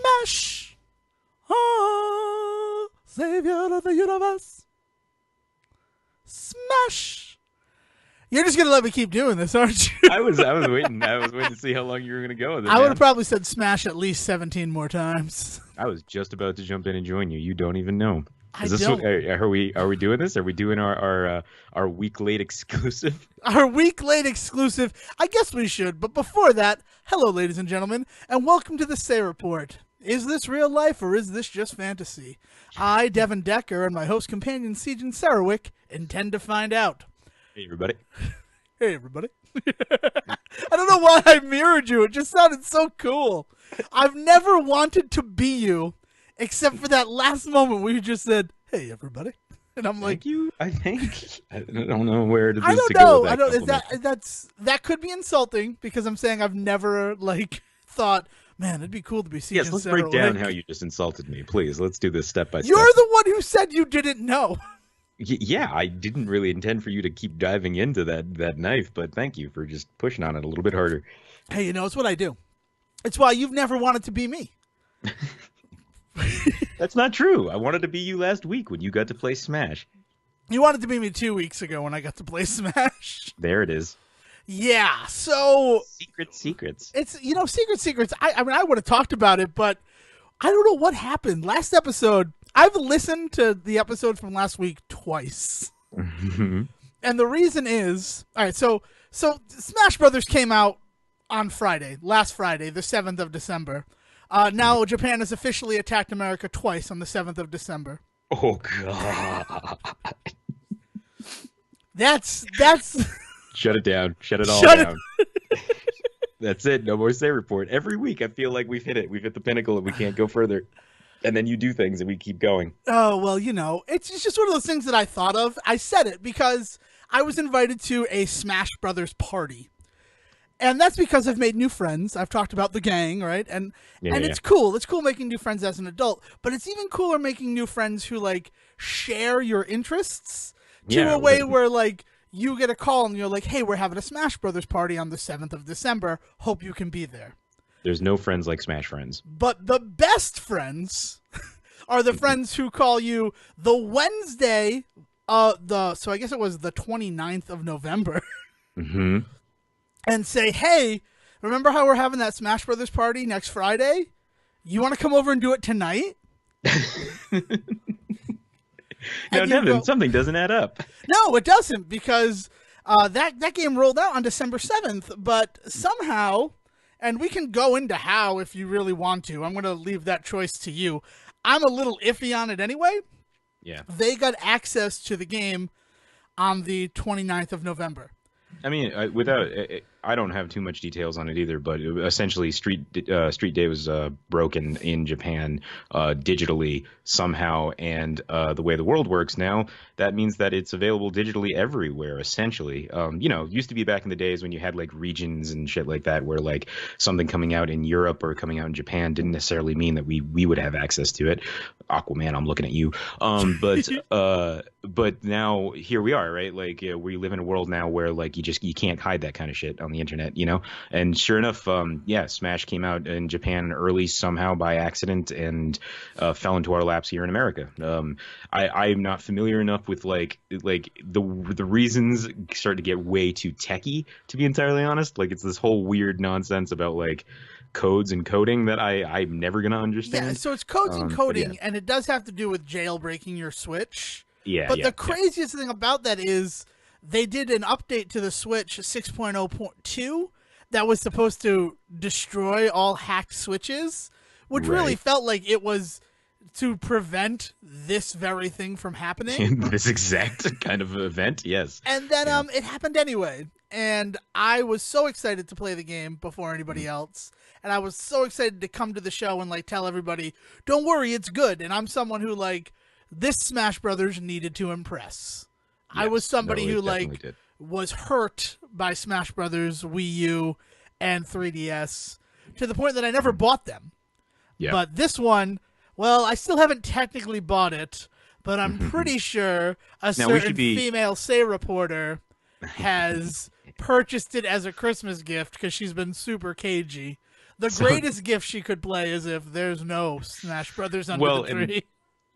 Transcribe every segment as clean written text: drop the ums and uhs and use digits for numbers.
Smash! Oh, savior of the universe. Smash! You're just gonna let me keep doing this, aren't you? I was waiting. I was waiting to see how long you were going to go with it. I would have probably said smash at least 17 more times. I was just about to jump in and join you. You don't even know. I don't. Are we doing this? Are we doing our week late exclusive? Our week late exclusive. I guess we should, but before that, hello, ladies and gentlemen, and welcome to the Say Report. Is this real life or is this just fantasy? I, Devon Decker, and my host companion Sejohn Sarowick intend to find out. Hey, everybody. Hey, everybody. I don't know why I mirrored you. It just sounded so cool. I've never wanted to be you, except for that last moment where you just said, "Hey, everybody," and I'm like, Thank you. I think I don't know where to. I don't know. I don't. That could be insulting because I'm saying I've never thought, man, it'd be cool to be Sejohn. Yes, let's break down how you just insulted me, please. Let's do this step by step. You're the one who said you didn't know. Yeah, I didn't really intend for you to keep diving into that knife, but thank you for just pushing on it a little bit harder. Hey, it's what I do. It's why you've never wanted to be me. That's not true. I wanted to be you last week when you got to play Smash. You wanted to be me 2 weeks ago when I got to play Smash. There it is. Yeah, so... Secrets. It's, secrets. I mean, I would have talked about it, but I don't know what happened. Last episode, I've listened to the episode from last week twice. And the reason is... All right, so Smash Brothers came out on last Friday, the 7th of December. Now Japan has officially attacked America twice on the 7th of December. Oh, God. That's... Shut it down. Shut it all down. That's it. No more Say Report. Every week I feel like we've hit it. We've hit the pinnacle and we can't go further. And then you do things and we keep going. Oh, well, it's just one of those things that I thought of. I said it because I was invited to a Smash Brothers party. And that's because I've made new friends. I've talked about the gang, right? And it's cool. It's cool making new friends as an adult. But it's even cooler making new friends who, share your interests to a way where, you get a call and you're like, hey, we're having a Smash Brothers party on the 7th of December. Hope you can be there. There's no friends like Smash friends. But the best friends are the friends who call you the Wednesday, so I guess it was the 29th of November. Mm-hmm. And say, hey, remember how we're having that Smash Brothers party next Friday? You want to come over and do it tonight? Now, Devon, something doesn't add up. No, it doesn't, because that game rolled out on December 7th, but somehow, and we can go into how if you really want to. I'm going to leave that choice to you. I'm a little iffy on it anyway. Yeah. They got access to the game on the 29th of November. I mean, I don't have too much details on it either, but essentially Street Day was broken in Japan digitally somehow, and the way the world works now, that means that it's available digitally everywhere, essentially. It used to be back in the days when you had regions and shit like that, where something coming out in Europe or coming out in Japan didn't necessarily mean that we would have access to it. Aquaman, I'm looking at you. But now here we are, right? We live in a world now where you can't hide that kind of shit on the internet, And sure enough, Smash came out in Japan early somehow by accident and fell into our laps here in America. I'm not familiar enough with the reasons start to get way too techie, to be entirely honest. It's this whole weird nonsense about codes and coding that I'm never gonna understand. Yeah, so it's codes and coding, and it does have to do with jailbreaking your Switch. Yeah. But the craziest thing about that is they did an update to the Switch 6.0.2 that was supposed to destroy all hacked Switches, which really felt like it was to prevent this very thing from happening. This exact kind of event, yes. And then it happened anyway. And I was so excited to play the game before anybody else. And I was so excited to come to the show and tell everybody, don't worry, it's good. And I'm someone who this Smash Brothers needed to impress. Yes, I was somebody who was hurt by Smash Brothers, Wii U, and 3DS to the point that I never bought them. Yeah. But this one, well, I still haven't technically bought it, but I'm pretty sure a certain female Say reporter has purchased it as a Christmas gift because she's been super cagey. The So greatest gift she could play is if there's no Smash Brothers under the well, and tree.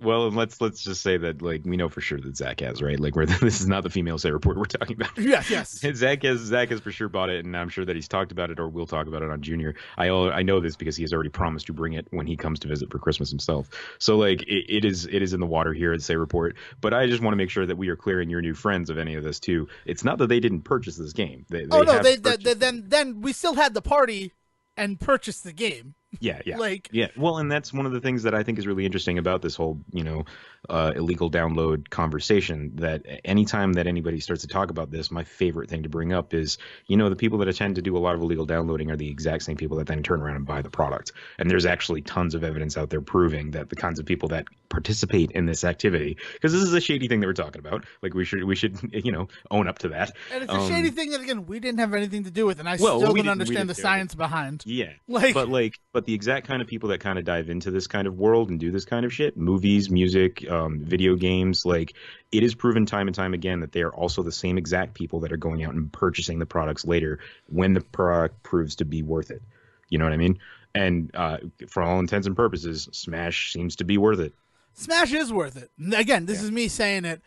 well, and let's just say that like we know for sure that Zach has, right? Like, this is not the female say report we're talking about. Yes, yes. Zach has for sure bought it, and I'm sure that he's talked about it or will talk about it on Junior. I know this because he has already promised to bring it when he comes to visit for Christmas himself. So like it is in the water here at Say Report. But I just want to make sure that we are clearing your new friends of any of this too. It's not that they didn't purchase this game. Oh no, have purchased then we still had the party and purchased the game. Yeah, yeah, Like, yeah. Well, and that's one of the things that I think is really interesting about this whole, illegal download conversation. That anytime that anybody starts to talk about this, my favorite thing to bring up is, the people that tend to do a lot of illegal downloading are the exact same people that then turn around and buy the product. And there's actually tons of evidence out there proving that the kinds of people that participate in this activity, because this is a shady thing that we're talking about. Like we should, own up to that. and it's a shady thing that again we didn't have anything to do with, and I Well, still we don't didn't- we understand the didn't do it. science behind. Yeah. Like, But the exact kind of people that kind of dive into this kind of world and do this kind of shit, movies, music, video games, like it is proven time and time again that they are also the same exact people that are going out and purchasing the products later when the product proves to be worth it. You know what I mean? And for all intents and purposes, Smash seems to be worth it. Smash is worth it. Again, this is me saying it.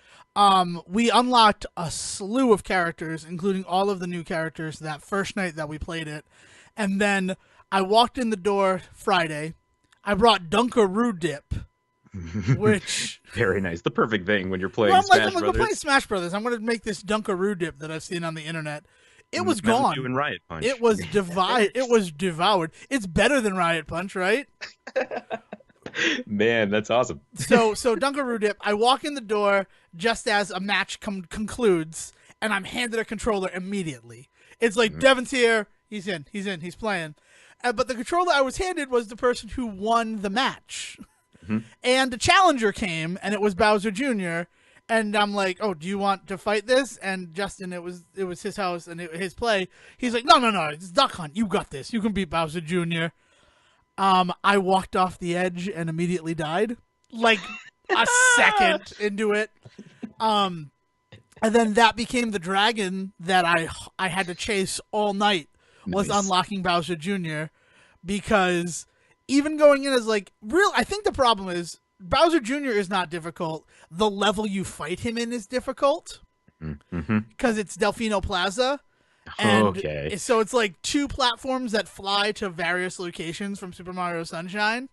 We unlocked a slew of characters, including all of the new characters that first night that we played it. And then I walked in the door Friday. I brought Dunkaroo Dip, which... Very nice. The perfect thing when you're playing Well, Smash we're Brothers. playing Smash Brothers. I'm going to make this Dunkaroo Dip that I've seen on the internet. It was Mountain Dew gone. and Riot Punch. It was It was devoured. It's better than Riot Punch, right? Man, that's awesome. So Dunkaroo Dip, I walk in the door just as a match concludes, and I'm handed a controller immediately. It's like, Devon's here, he's in, he's playing. But the controller I was handed was the person who won the match. And the challenger came, and it was Bowser Jr., and I'm like, oh, do you want to fight this? And Justin, it was his house and his play. He's like, no, it's Duck Hunt. You got this. You can beat Bowser Jr. I walked off the edge and immediately died, like a second into it. And then that became the dragon that I had to chase all night, was Nice. unlocking Bowser Jr. Because even going in as like I think the problem is Bowser Jr. is not difficult. The level you fight him in is difficult because it's Delfino Plaza. And Okay. so it's like two platforms that fly to various locations from Super Mario Sunshine.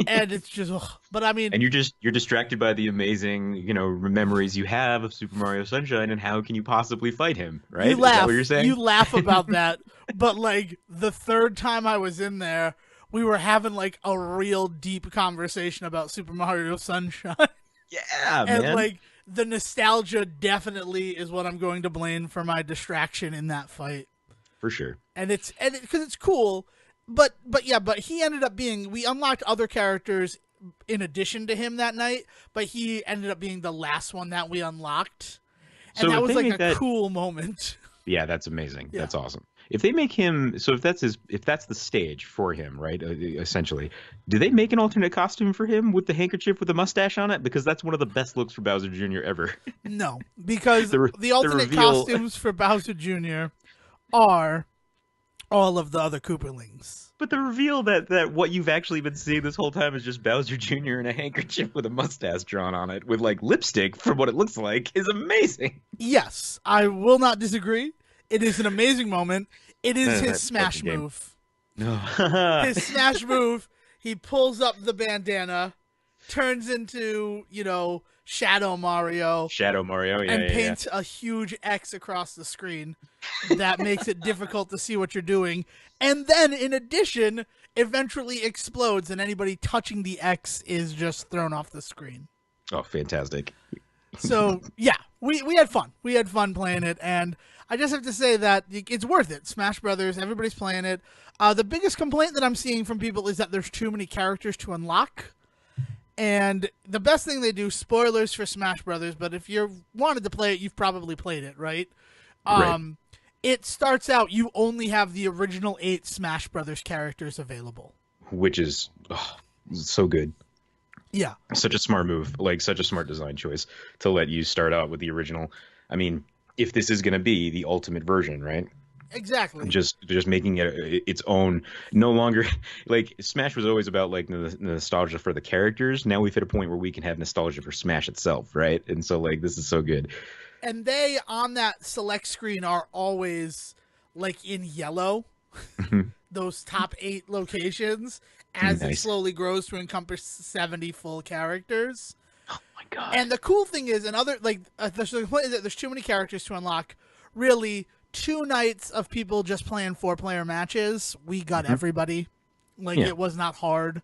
And it's just, ugh. But I mean, And you're distracted by the amazing, memories you have of Super Mario Sunshine, and how can you possibly fight him, right? you Is laugh. that what you're saying? You laugh about that. But like the third time I was in there, we were having like a real deep conversation about Super Mario Sunshine. Yeah, And man. like the nostalgia definitely is what I'm going to blame for my distraction in that fight. For sure. And because it's cool, but he ended up being, we unlocked other characters in addition to him that night, but he ended up being the last one that we unlocked, and So that if was they like make a that- cool moment. Yeah, that's amazing. Yeah. That's awesome. If they make him, so if that's the stage for him, right? Essentially, do they make an alternate costume for him with the handkerchief with the mustache on it? Because that's one of the best looks for Bowser Jr. ever. No, because The the alternate reveal- costumes for Bowser Jr. are all of the other Kooparlings. But the reveal that what you've actually been seeing this whole time is just Bowser Jr. in a handkerchief with a mustache drawn on it with like lipstick for what it looks like is amazing. Yes, I will not disagree. It is an amazing moment. It is his That smash fucking game. move. No. His smash move, he pulls up the bandana, turns into, Shadow Mario, Shadow Mario, yeah, and yeah, yeah. paints a huge X across the screen that makes it difficult to see what you're doing. And then, in addition, eventually explodes, and anybody touching the X is just thrown off the screen. Oh, fantastic. So, yeah, we had fun. We had fun playing it, and I just have to say that it's worth it. Smash Brothers, everybody's playing it. The biggest complaint that I'm seeing from people is that there's too many characters to unlock. And the best thing they do, spoilers for Smash Brothers, but if you wanted to play it, you've probably played it, right? Right. It starts out, you only have the original 8 Smash Brothers characters available. Which is so good. Yeah. Such a smart move, like such a smart design choice to let you start out with the original. I mean, if this is going to be the ultimate version, right? Exactly. Just making it its own. No longer like Smash was always about like the nostalgia for the characters. Now we've hit a point where we can have nostalgia for Smash itself, right? And so like this is so good. And they on that select screen are always like in yellow, those top 8 locations, as it Nice. slowly grows to encompass 70 full characters. Oh my God. And the cool thing is, another like the complaint is that there's too many characters to unlock. Really, 2 nights of people just playing 4-player matches, we got everybody. Like Yeah. it was not hard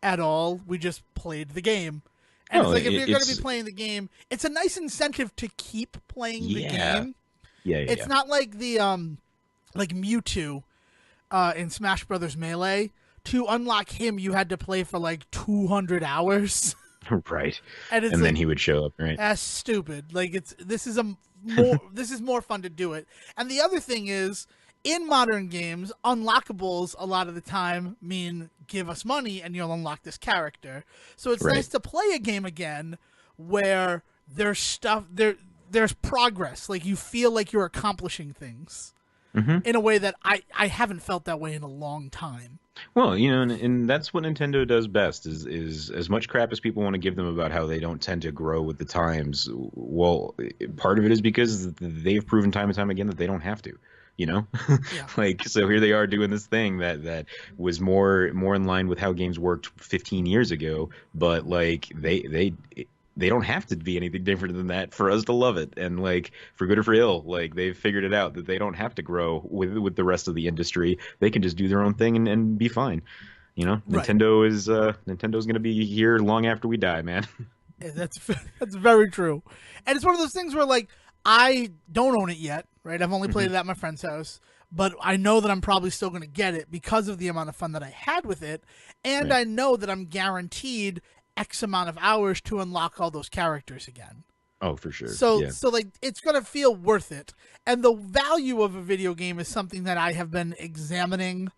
at all. We just played the game. And it's Well, like if you're going to it's be playing the game, it's a nice incentive to keep playing the yeah. game. Yeah, yeah, It's yeah. not like the like Mewtwo in Smash Brothers Melee. To unlock him, you had to play for like 200 hours. Right. And it's And then like he would show up, right? that's stupid. Like this is more fun to do it. And the other thing is, in modern games, unlockables a lot of the time mean give us money and you'll unlock this character. So it's Right. nice to play a game again where there's progress. Like you feel like you're accomplishing things in a way that I haven't felt that way in a long time. Well, and that's what Nintendo does best is as much crap as people want to give them about how they don't tend to grow with the times. Well, part of it is because they've proven time and time again that they don't have to, you know? Yeah. Like so here they are doing this thing that was more in line with how games worked 15 years ago, but like they don't have to be anything different than that for us to love it. And like for good or for ill, like they've figured it out that they don't have to grow with the rest of the industry. They can just do their own thing and be fine. Right. Nintendo's gonna be here long after we die, man. Yeah, that's very true. And it's one of those things where like I don't own it yet, right? I've only played it at my friend's house, but I know that I'm probably still going to get it because of the amount of fun that I had with it, and Right. I know that I'm guaranteed X amount of hours to unlock all those characters again. Oh, for sure. So Yeah. so like it's gonna feel worth it. And the value of a video game is something that I have been examining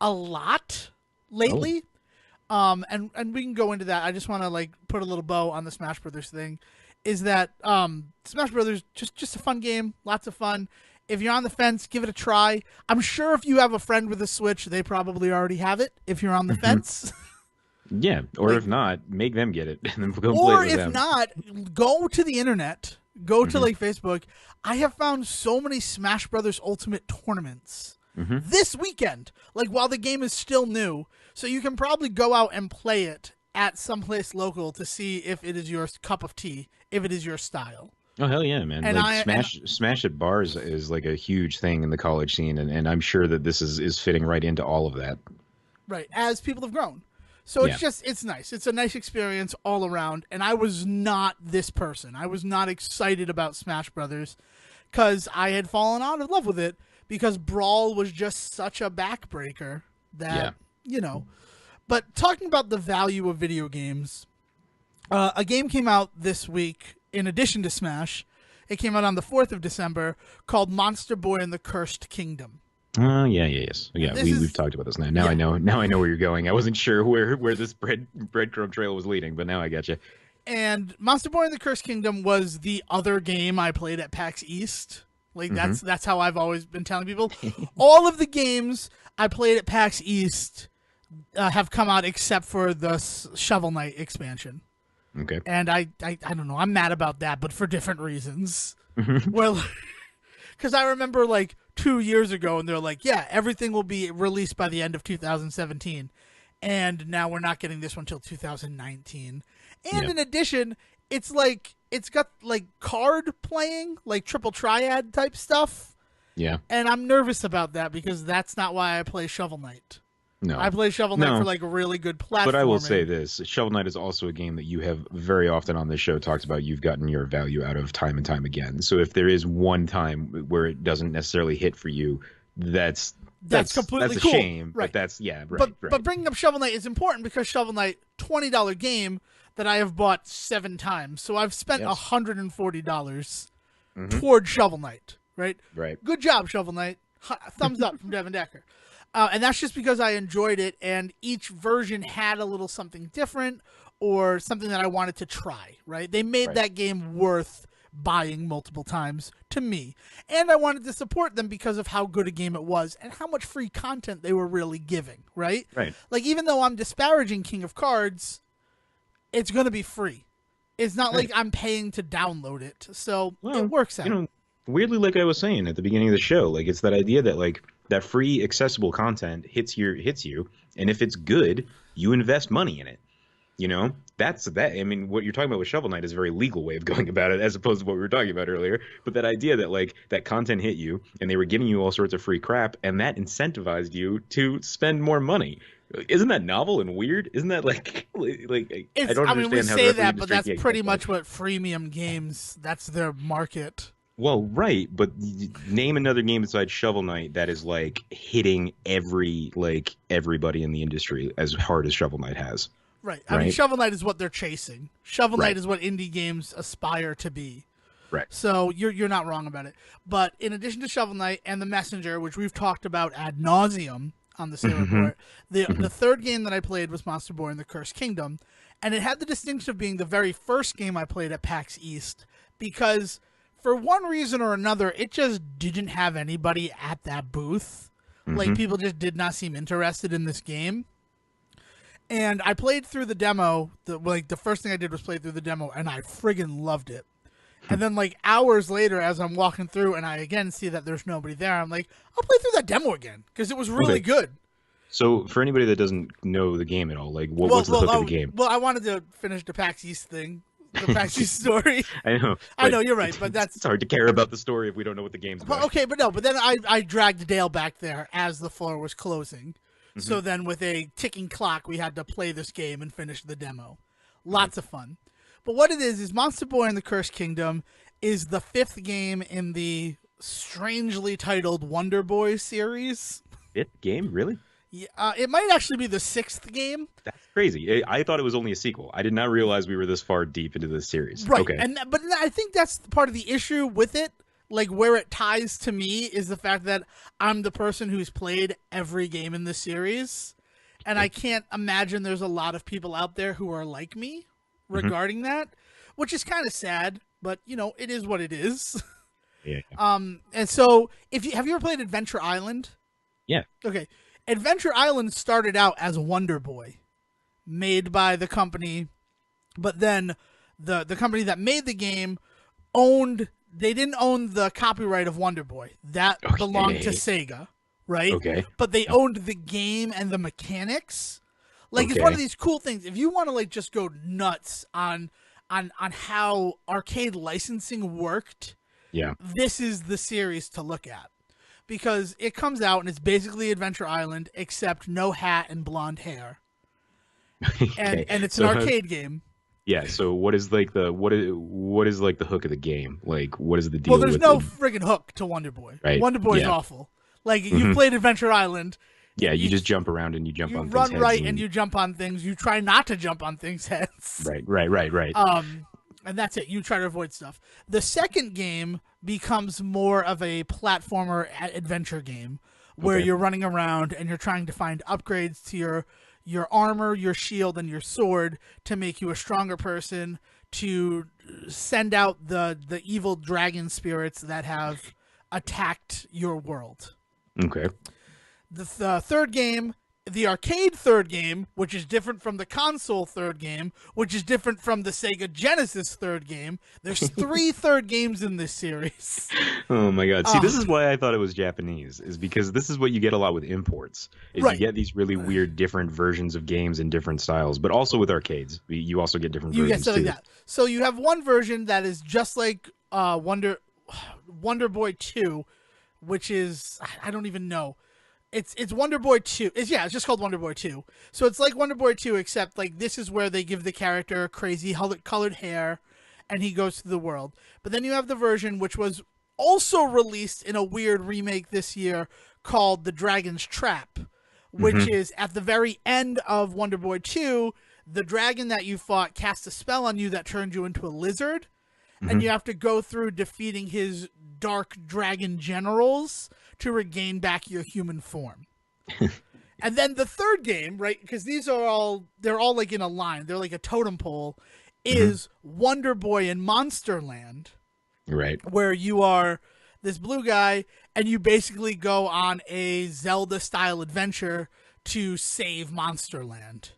a lot lately. And we can go into that. I just want to like put a little bow on the Smash Brothers thing. Is that Smash Brothers just a fun game, lots of fun. If you're on the fence, give it a try. I'm sure if you have a friend with a Switch, they probably already have it. If you're on the fence. Yeah. Or Like- if not, make them get it and then go play Or with if them. not, go to the internet, go to like Facebook. I have found so many Smash Brothers Ultimate tournaments this weekend, like while the game is still new. So you can probably go out and play it at someplace local to see if it is your cup of tea, if it is your style. Oh hell yeah, man! And Like Smash at bars is like a huge thing in the college scene, and I'm sure that this is fitting right into all of that. Right, as people have grown. So it's Yeah. it's nice. It's a nice experience all around. And I was not this person. I was not excited about Smash Brothers because I had fallen out of love with it because Brawl was just such a backbreaker that, But talking about the value of video games, a game came out this week in addition to Smash. It came out on the 4th of December called Monster Boy and the Cursed Kingdom. Oh yes. Yeah, This we've is- talked about this now. Now yeah. I know where you're going. I wasn't sure where this breadcrumb trail was leading, but now I got you. And Monster Boy and the Cursed Kingdom was the other game I played at PAX East. Like that's how I've always been telling people. All of the games I played at PAX East have come out except for the Shovel Knight expansion. Okay. And I don't know. I'm mad about that, but for different reasons. Well, because I remember like 2 years ago, and they're like, "Yeah, everything will be released by the end of 2017," and now we're not getting this one until 2019. And Yeah. in addition, it's like it's got like card playing, like triple triad type stuff, Yeah. and I'm nervous about that because that's not why I play Shovel Knight. No. I play Shovel Knight No. for like really good platforming. But I will say this: Shovel Knight is also a game that you have very often on this show talked about. You've gotten your value out of time and time again. So if there is one time where it doesn't necessarily hit for you, that's completely a cool. shame. Right. But that's right. But bringing up Shovel Knight is important because Shovel Knight, $20 game that I have bought 7 times. So I've spent Yes. $140 toward Shovel Knight, right? Right. Good job, Shovel Knight. Thumbs up from Devon Decker. And that's just because I enjoyed it, and each version had a little something different or something that I wanted to try, right? They made Right. that game worth buying multiple times to me. And I wanted to support them because of how good a game it was and how much free content they were really giving, right? Right. Like, even though I'm disparaging King of Cards, it's going to be free. It's not like I'm paying to download it. So it works out. Weirdly, like I was saying at the beginning of the show, like it's that idea that like that free accessible content hits you, and if it's good, you invest money in it. That's that. I mean, what you're talking about with Shovel Knight is a very legal way of going about it, as opposed to what we were talking about earlier. But that idea that like that content hit you, and they were giving you all sorts of free crap, and that incentivized you to spend more money. Isn't that novel and weird? Isn't that like I don't understand we how say the that, but that's industry pretty much what freemium games. That's their market. Well, right, but name another game besides Shovel Knight that is like hitting everybody in the industry as hard as Shovel Knight has. Right. I mean, Shovel Knight is what they're chasing. Shovel Knight is what indie games aspire to be. Right. So you're not wrong about it. But in addition to Shovel Knight and The Messenger, which we've talked about ad nauseum on the Sailor Report, the third game that I played was Monster Boy and the Cursed Kingdom, and it had the distinction of being the very first game I played at PAX East because for one reason or another, it just didn't have anybody at that booth. Like, people just did not seem interested in this game. And I played through the demo. The first thing I did was play through the demo, and I friggin' loved it. And then, like, hours later, as I'm walking through, and I again see that there's nobody there, I'm like, I'll play through that demo again, because it was really good. So, for anybody that doesn't know the game at all, like, what's the hook of the game? Well, I wanted to finish the PAX East thing, the PAX East story. I know, you're right, but it's hard to care about the story if we don't know what the game's about. Okay, but then I dragged Dale back there as the floor was closing. So then with a ticking clock, we had to play this game and finish the demo. Lots of fun. But what it is Monster Boy and the Cursed Kingdom is the fifth game in the strangely titled Wonder Boy series. Fifth game? Really? Yeah, it might actually be the sixth game. That's crazy. I thought it was only a sequel. I did not realize we were this far deep into this series. Right. Okay. But I think that's part of the issue with it. Like, where it ties to me is the fact that I'm the person who's played every game in the series, and I can't imagine there's a lot of people out there who are like me regarding that, which is kind of sad, but, it is what it is. Yeah. And so, have you ever played Adventure Island? Yeah. Okay. Adventure Island started out as Wonder Boy, made by the company, but then the company that made the game they didn't own the copyright of Wonder Boy. That belonged to Sega, right? Okay. But they owned the game and the mechanics. Like, it's one of these cool things. If you want to, like, just go nuts on how arcade licensing worked, this is the series to look at. Because it comes out and it's basically Adventure Island, except no hat and blonde hair. And it's an arcade game. Yeah, so what is like the hook of the game? Like, what is the deal? Well, there's no friggin' hook to Wonder Boy. Right. Wonder Boy's awful. Like, you've played Adventure Island. Yeah, you just jump around and you jump on things' heads. You run right and you jump on things. You try not to jump on things' heads. Right. And that's it. You try to avoid stuff. The second game becomes more of a platformer adventure game where you're running around and you're trying to find upgrades to your armor, your shield, and your sword to make you a stronger person, to send out the evil dragon spirits that have attacked your world. Okay. The third game, the arcade third game, which is different from the console third game, which is different from the Sega Genesis third game. There's 3 third games in this series. Oh my god. See, this is why I thought it was Japanese, is because this is what you get a lot with imports. Is you get these really weird different versions of games in different styles, but also with arcades. You also get different versions too. Like that. So you have one version that is just like Wonder Boy 2, which is, I don't even know. It's Wonder Boy 2. It's just called Wonder Boy 2. So it's like Wonder Boy 2, except like this is where they give the character crazy colored hair and he goes through the world. But then you have the version which was also released in a weird remake this year called The Dragon's Trap, which is at the very end of Wonder Boy 2, the dragon that you fought cast a spell on you that turned you into a lizard, and you have to go through defeating his dark dragon generals to regain back your human form. And then the third game, right, because they're all like in a line, they're like a totem pole, is Wonder Boy in Monsterland. Right. where you are this blue guy and you basically go on a Zelda style adventure to save Monsterland.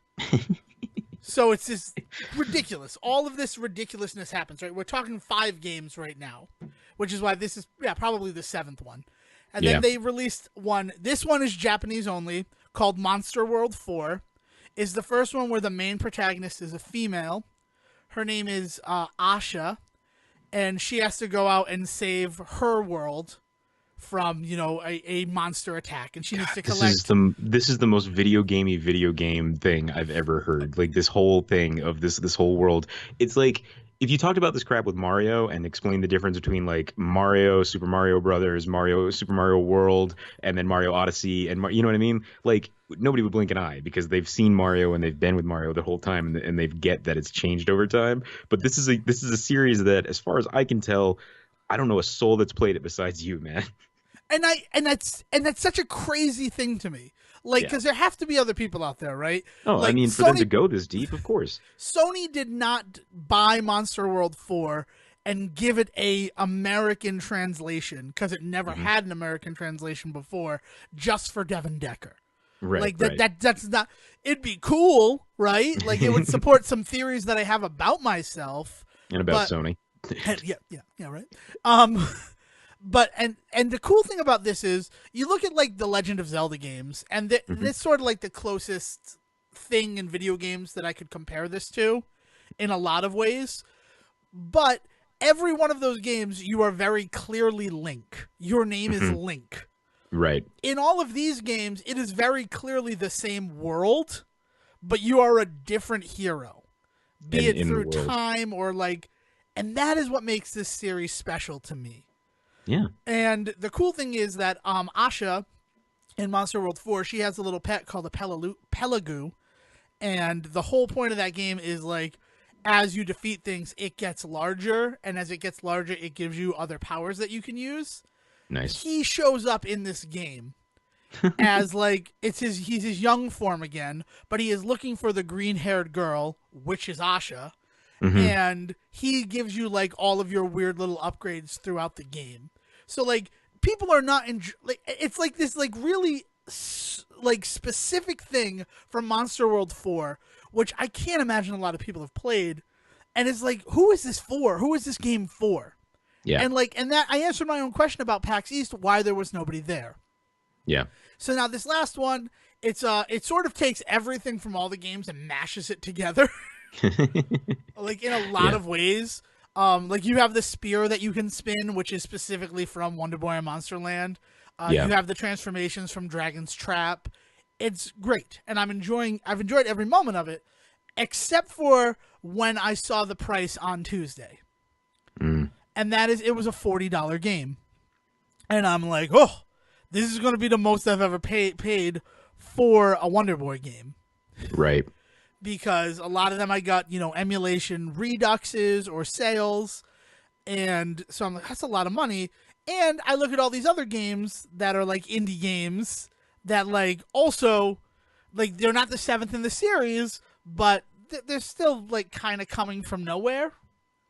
So it's this ridiculous. All of this ridiculousness happens, right? We're talking 5 games right now, which is why this is probably the 7th one. And then they released one. This one is Japanese only, called Monster World 4. Is the first one where the main protagonist is a female. Her name is Asha, and she has to go out and save her world from, a monster attack, and she needs to collect. This is the most video game thing I've ever heard. Like this whole thing of this whole world. It's like if you talked about this crap with Mario and explained the difference between like Mario, Super Mario Brothers, Mario, Super Mario World, and then Mario Odyssey, and you know what I mean? Like nobody would blink an eye because they've seen Mario and they've been with Mario the whole time, and they get that it's changed over time. But this is a series that, as far as I can tell, I don't know a soul that's played it besides you, man. And that's such a crazy thing to me. Like, because there have to be other people out there, right? Oh, like, I mean, for them to go this deep, of course. Sony did not buy Monster World 4 and give it a American translation, because it never had an American translation before, just for Devon Decker. Right. Like right. that's not. It'd be cool, right? Like it would support some theories that I have about myself And about Sony. yeah, right. But and the cool thing about this is you look at like the Legend of Zelda games, and this sort of like the closest thing in video games that I could compare this to in a lot of ways. But every one of those games, you are very clearly Link. Your name is Link. Right. In all of these games, it is very clearly the same world, but you are a different hero. Be it through time or like, and that is what makes this series special to me. Yeah. And the cool thing is that Asha in Monster World 4, she has a little pet called a Pelagoo. And the whole point of that game is like, as you defeat things, it gets larger. And as it gets larger, it gives you other powers that you can use. Nice. He shows up in this game as like, he's his young form again, but he is looking for the green-haired girl, which is Asha. And he gives you like all of your weird little upgrades throughout the game. So like people are not it's like this like really like specific thing from Monster World 4, which I can't imagine a lot of people have played. And it's like, who is this for? Who is this game for? Yeah. And that I answered my own question about PAX East, why there was nobody there. Yeah. So now this last one, it sort of takes everything from all the games and mashes it together. Like in a lot of ways. Like you have the spear that you can spin, which is specifically from Wonder Boy and Monsterland. You have the transformations from Dragon's Trap. It's great, and I've enjoyed every moment of it, except for when I saw the price on Tuesday. And that is, it was a $40 game. And I'm like, oh, this is going to be the most I've ever paid for a Wonder Boy game. Right. Because a lot of them I got, emulation reduxes or sales. And so I'm like, that's a lot of money. And I look at all these other games that are like indie games that like also, like they're not the 7th in the series, but they're still like kind of coming from nowhere.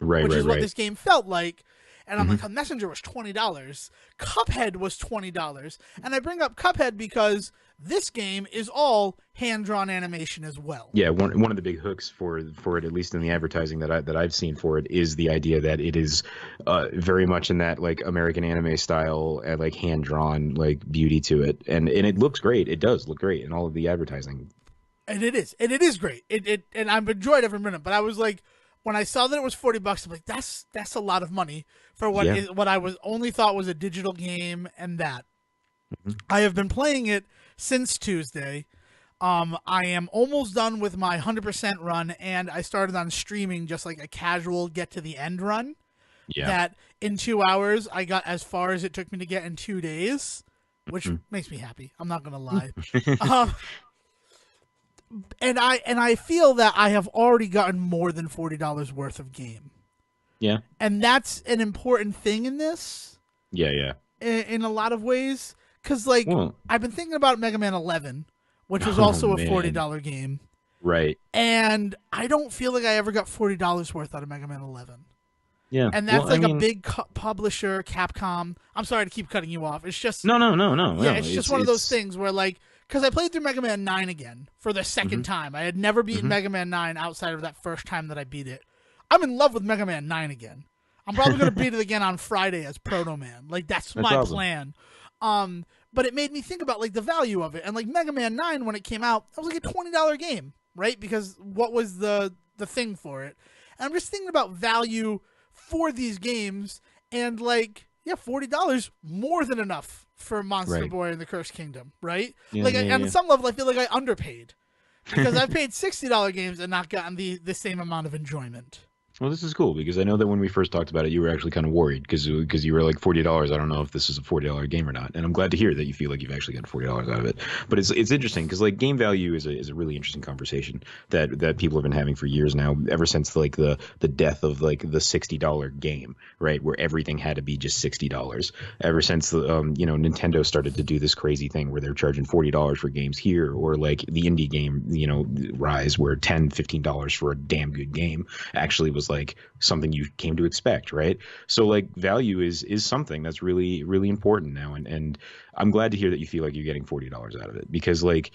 Right, which is what right. this game felt like. And I'm like, Messenger was $20. Cuphead was $20. And I bring up Cuphead because this game is all hand-drawn animation as well. Yeah, one of the big hooks for it, at least in the advertising that I've seen for it, is the idea that it is very much in that like American anime style and like hand-drawn like beauty to it. And it looks great. It does look great in all of the advertising. And it is. And it is great. And I've enjoyed every minute. But I was like, when I saw that it was $40, I'm like, that's a lot of money for what I was only thought was a digital game, and that. I have been playing it since Tuesday. I am almost done with my 100% run, and I started on streaming just like a casual get to the end run. Yeah. That in 2 hours I got as far as it took me to get in 2 days, which makes me happy. I'm not gonna lie. And I feel that I have already gotten more than $40 worth of game. Yeah. And that's an important thing in this. Yeah. In a lot of ways. Because, like, I've been thinking about Mega Man 11, which was also a $40 game. Right. And I don't feel like I ever got $40 worth out of Mega Man 11. Yeah. And Well, that's I like a mean, big Publisher, Capcom. I'm sorry to keep cutting you off. It's just, no, no, no, no, yeah, no. it's just one of those things where, like, because I played through Mega Man 9 again for the second hmm time. I had never beaten hmm Mega Man 9 outside of that first time that I beat it. I'm in love with Mega Man 9 again. I'm probably going to beat it again on Friday as Proto Man. Like, that's That's my awesome. plan. But it made me think about, like, the value of it. And, like, Mega Man 9, when it came out, that was like a $20 game, right? Because what was the thing for it? And I'm just thinking about value for these games, and, like, yeah, $40 more than enough for Monster Right. Boy and the Cursed Kingdom, right? Yeah, Like, on yeah, some level, I feel like I underpaid because yeah. I've paid $60 games and not gotten the same amount of enjoyment. Well, this is cool because I know that when we first talked about it, you were actually kind of worried because you were like $40. I don't know if this is a $40 game or not, and I'm glad to hear that you feel like you've actually got $40 out of it. But it's interesting because like game value is a really interesting conversation that people have been having for years now, ever since like the death of like the $60 game, right, where everything had to be just $60. Ever since the Nintendo started to do this crazy thing where they're charging $40 for games here, or like the indie game rise where $10-15 for a damn good game actually was like something you came to expect, right? So like value is something that's really really important now, and I'm glad to hear that you feel like you're getting $40 out of it because like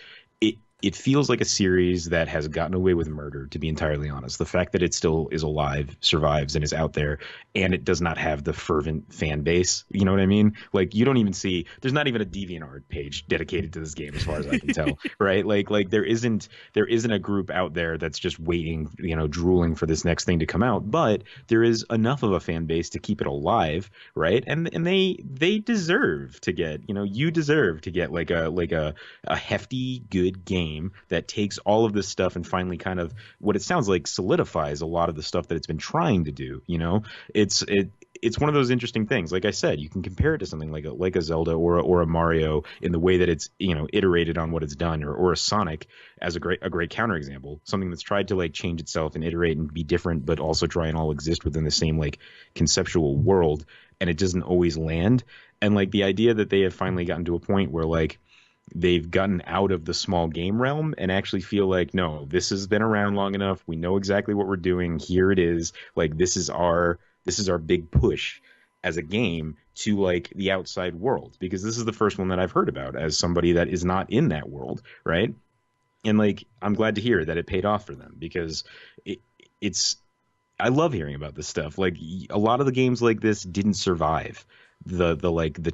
it feels like a series that has gotten away with murder, to be entirely honest. The fact that it still is alive, survives, and is out there, and it does not have the fervent fan base. You know what I mean? Like you don't even see. There's not even a DeviantArt page dedicated to this game, as far as I can tell. Right? Like there isn't a group out there that's just waiting, drooling for this next thing to come out. But there is enough of a fan base to keep it alive, right? And they deserve to get, you deserve to get like a hefty, good game that takes all of this stuff and finally kind of what it sounds like solidifies a lot of the stuff that it's been trying to do. It's one of those interesting things. Like I said, you can compare it to something like a Zelda or a Mario in the way that it's iterated on what it's done, or a Sonic as a great counterexample, something that's tried to like change itself and iterate and be different, but also try and all exist within the same like conceptual world, and it doesn't always land. And like the idea that they have finally gotten to a point where like they've gotten out of the small game realm and actually feel like, no, this has been around long enough. We know exactly what we're doing. Here it is. Like this is our big push as a game to like the outside world, because this is the first one that I've heard about as somebody that is not in that world, right? And like I'm glad to hear that it paid off for them, because it, it's I love hearing about this stuff. Like a lot of the games like this didn't survive the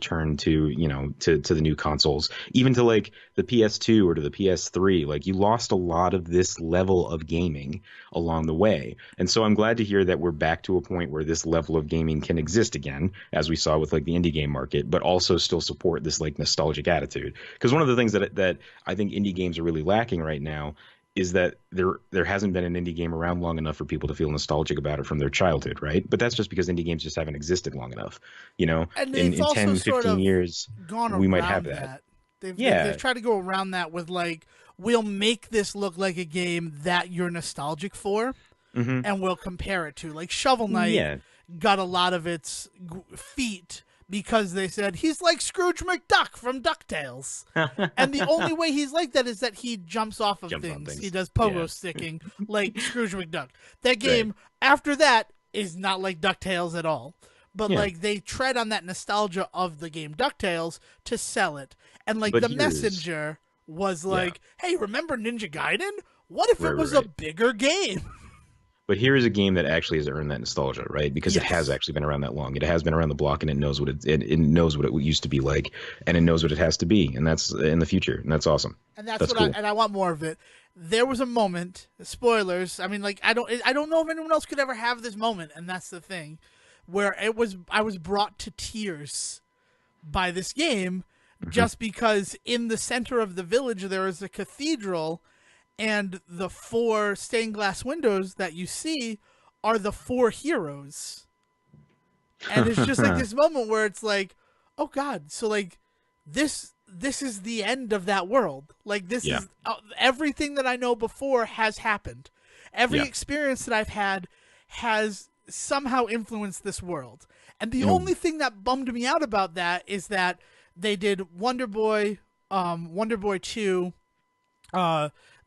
turn to to the new consoles, even to like the PS2 or to the PS3. Like you lost a lot of this level of gaming along the way, and so I'm glad to hear that we're back to a point where this level of gaming can exist again, as we saw with like the indie game market, but also still support this like nostalgic attitude. Because one of the things that I think indie games are really lacking right now is that there hasn't been an indie game around long enough for people to feel nostalgic about it from their childhood, right? But that's just because indie games just haven't existed long enough. And In they've in also 10, sort 15 of years, gone we might have around that. that. They've Yeah. tried to go around that with, like, we'll make this look like a game that you're nostalgic for, hmm and we'll compare it to. Like, Shovel Knight Yeah. got a lot of its feet because they said he's like Scrooge McDuck from DuckTales. And the only way he's like that is that he jumps off of Jumps on things. He things. does Yeah. pogo sticking like Scrooge McDuck. That Right. game after that is not like DuckTales at all. But Yeah. like they tread on that nostalgia of the game DuckTales to sell it. And like But the here's messenger was yeah. like, "Hey, remember Ninja Gaiden? What if Right, it right, was a right. bigger game?" But here is a game that actually has earned that nostalgia, right? Because it has Yes. actually been around that long. It has been around the block, and it knows it knows what it used to be like, and it knows what it has to be, and that's in the future, and that's awesome. And that's That's what cool. I want more of it. There was a moment, spoilers. I mean, like I don't know if anyone else could ever have this moment, and that's the thing, where I was brought to tears by this game, hmm just because in the center of the village there is a cathedral, and the four stained glass windows that you see are the four heroes. And it's just like this moment where it's like, oh god, so like this is the end of that world. Like this Yeah. is everything that I know before has happened. Every Yeah. experience that I've had has somehow influenced this world. And the You know, only thing that bummed me out about that is that they did Wonder Boy 2,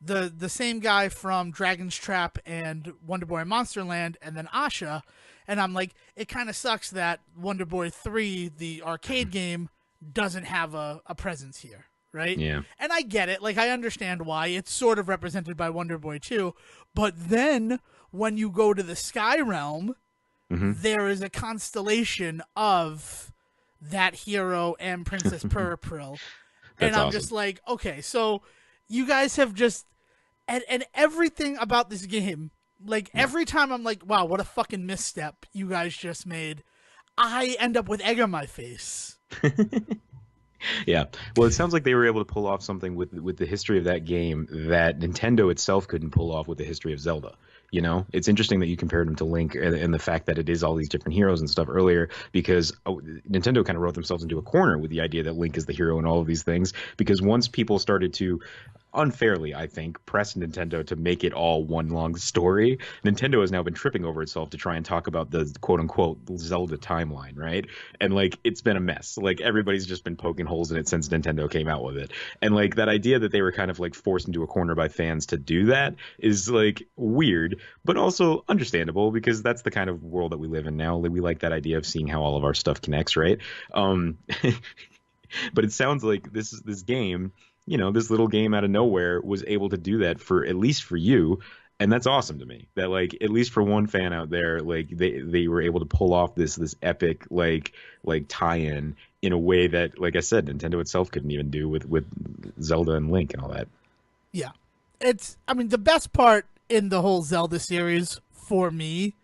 the same guy from Dragon's Trap and Wonder Boy Monsterland, and then Asha, And I'm like, it kind of sucks that Wonder Boy 3, the arcade game, doesn't have a presence here, right? Yeah. And I get it. Like, I understand why. It's sort of represented by Wonder Boy 2. But then when you go to the Sky Realm, there is a constellation of that hero and Princess Purple. And I'm awesome. just like, okay, so you guys have just... And everything about this game, like, every time I'm like, wow, what a fucking misstep you guys just made, I end up with egg on my face. Yeah. Well, it sounds like they were able to pull off something with the history of that game that Nintendo itself couldn't pull off with the history of Zelda. You know, it's interesting that you compared him to Link and the fact that it is all these different heroes and stuff earlier, because Nintendo kind of wrote themselves into a corner with the idea that Link is the hero and all of these things. Because once people started to unfairly, I think, press Nintendo to make it all one long story, Nintendo has now been tripping over itself to try and talk about the quote unquote Zelda timeline, right? And like, it's been a mess. Like, everybody's just been poking holes in it since Nintendo came out with it. And like, that idea that they were kind of like forced into a corner by fans to do that is like weird, but also understandable, because that's the kind of world that we live in now. We like that idea of seeing how all of our stuff connects, right? But it sounds like this game, you know, this little game out of nowhere was able to do that for, at least for you. And that's awesome to me, that like, at least for one fan out there, like they were able to pull off this epic like tie-in in a way that, like I said, Nintendo itself couldn't even do with Zelda and Link and all that. Yeah. I mean, the best part in the whole Zelda series for me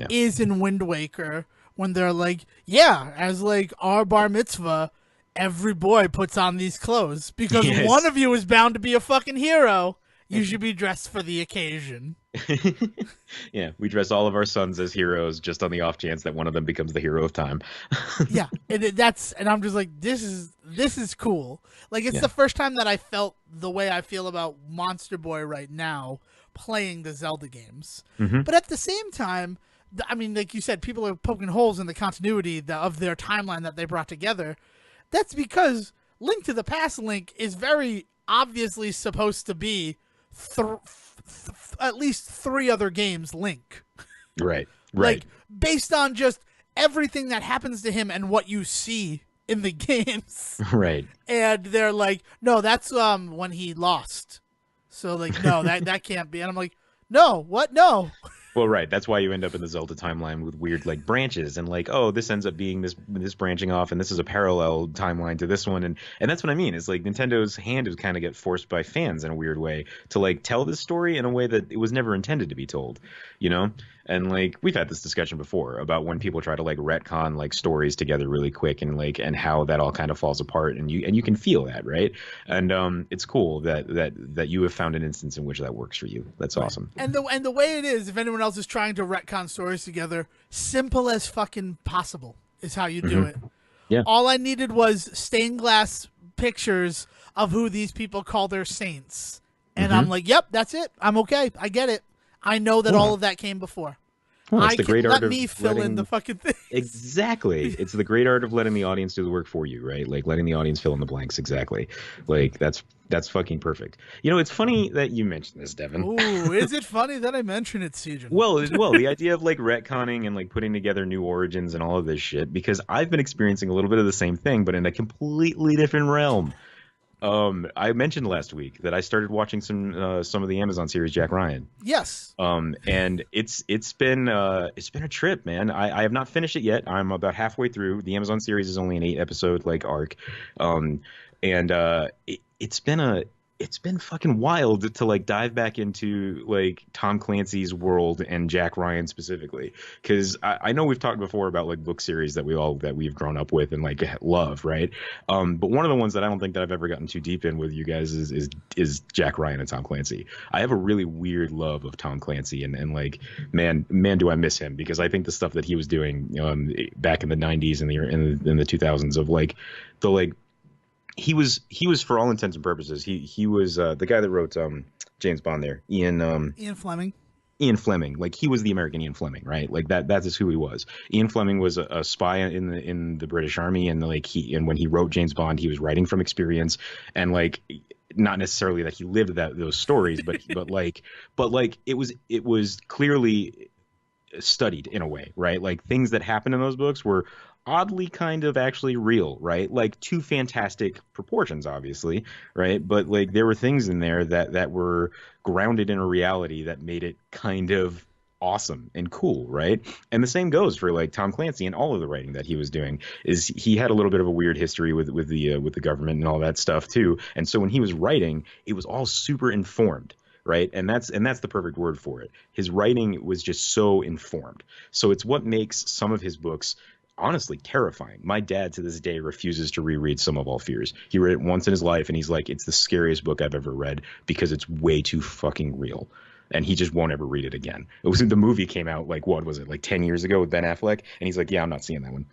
is in Wind Waker, when they're like, yeah, as like our bar mitzvah, every boy puts on these clothes because one of you is bound to be a fucking hero. You should be dressed for the occasion. Yeah, we dress all of our sons as heroes just on the off chance that one of them becomes the hero of time. Yeah, and I'm just like, this is cool. Like, it's the first time that I felt the way I feel about Monster Boy right now playing the Zelda games. But at the same time, I mean, like you said, people are poking holes in the continuity of their timeline that they brought together. That's because Link to the Past Link is very obviously supposed to be at least 3 other games Link. Right. Like, based on just everything that happens to him and what you see in the games. Right. And they're like, no, that's when he lost. So, like, no, that can't be. And I'm like, no, what? No. Well, right. That's why you end up in the Zelda timeline with weird like branches and like, oh, this ends up being this branching off, and this is a parallel timeline to this one, and that's what I mean. Is like Nintendo's hand is kind of get forced by fans in a weird way to like tell this story in a way that it was never intended to be told, you know. And like, we've had this discussion before about when people try to like retcon like stories together really quick, and like, and how that all kind of falls apart, and you can feel that, right? And it's cool that you have found an instance in which that works for you. That's awesome. And the way it is, if anyone else is trying to retcon stories together, simple as fucking possible is how you do it. Yeah. All I needed was stained glass pictures of who these people call their saints, and I'm like, yep, that's it. I'm okay. I get it. I know that all of that came before. Well, it's the great art let of me fill in the fucking thing. Exactly. It's the great art of letting the audience do the work for you, right? Like letting the audience fill in the blanks. Exactly. Like that's fucking perfect. You know, it's funny that you mentioned this, Devon. Ooh, is it funny that I mention it, Sejohn? Well, the idea of like retconning and like putting together new origins and all of this shit, because I've been experiencing a little bit of the same thing, but in a completely different realm. I mentioned last week that I started watching some of the Amazon series Jack Ryan. Yes. And it's been a trip, man. I have not finished it yet. I'm about halfway through. The Amazon series is only an 8-episode like arc. It's been fucking wild to like dive back into like Tom Clancy's world and Jack Ryan specifically, because I know we've talked before about like book series that we've grown up with and like love, right? But one of the ones that I don't think that I've ever gotten too deep in with you guys is Jack Ryan and Tom Clancy. I have a really weird love of Tom Clancy, and like man do I miss him, because I think the stuff that he was doing back in the 90s and in the 2000s of like the like. He was for all intents and purposes he was the guy that wrote James Bond there, Ian Fleming. Ian Fleming, like he was the American Ian Fleming, right? Like that is who he was. Ian Fleming was a spy in the British Army, and like when he wrote James Bond, he was writing from experience, and like not necessarily that he lived those stories, but like it was clearly studied in a way, right? Like things that happened in those books were oddly kind of actually real, right? Like to fantastic proportions, obviously, right? But like there were things in there that were grounded in a reality that made it kind of awesome and cool, right? And the same goes for like Tom Clancy and all of the writing that he was doing. Is he had a little bit of a weird history with the government and all that stuff too. And so when he was writing, it was all super informed, right? And that's the perfect word for it. His writing was just so informed. So it's what makes some of his books honestly terrifying. My dad to this day refuses to reread Some of All Fears. He read it once in his life and he's like, it's the scariest book I've ever read because it's way too fucking real. And he just won't ever read it again. It was the movie came out like what was it, like 10 years ago with Ben Affleck, and he's like, yeah, I'm not seeing that one.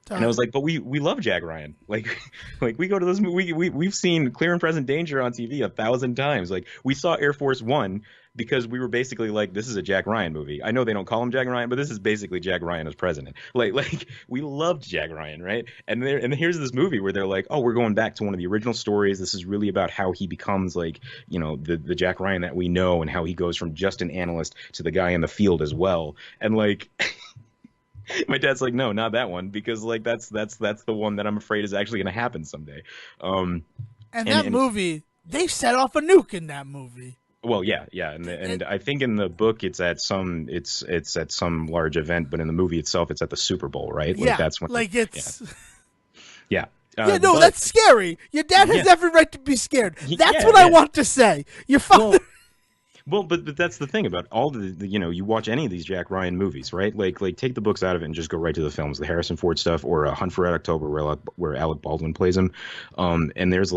And I was like, but we love Jack Ryan. Like like we go to this movie. We've seen Clear and Present Danger on TV 1,000 times. Like we saw Air Force One because we were basically like, this is a Jack Ryan movie. I know they don't call him Jack Ryan, but this is basically Jack Ryan as president. Like we loved Jack Ryan, right? And here's this movie where they're like, oh, we're going back to one of the original stories. This is really about how he becomes like, you know, the Jack Ryan that we know and how he goes from just an analyst to the guy in the field as well. And like my dad's like, no, not that one, because like that's the one that I'm afraid is actually going to happen someday. And that movie, they set off a nuke in that movie. Well, yeah, and I think in the book it's at some large event, but in the movie itself it's at the Super Bowl, right? Like, yeah, that's when, like it's. Yeah. Yeah, no, that's scary. Your dad has every right to be scared. That's what I want to say. Your father. Well, but that's the thing about all the you know, you watch any of these Jack Ryan movies, right? Like take the books out of it and just go right to the films, the Harrison Ford stuff, or Hunt for Red October, where Alec Baldwin plays him, and there's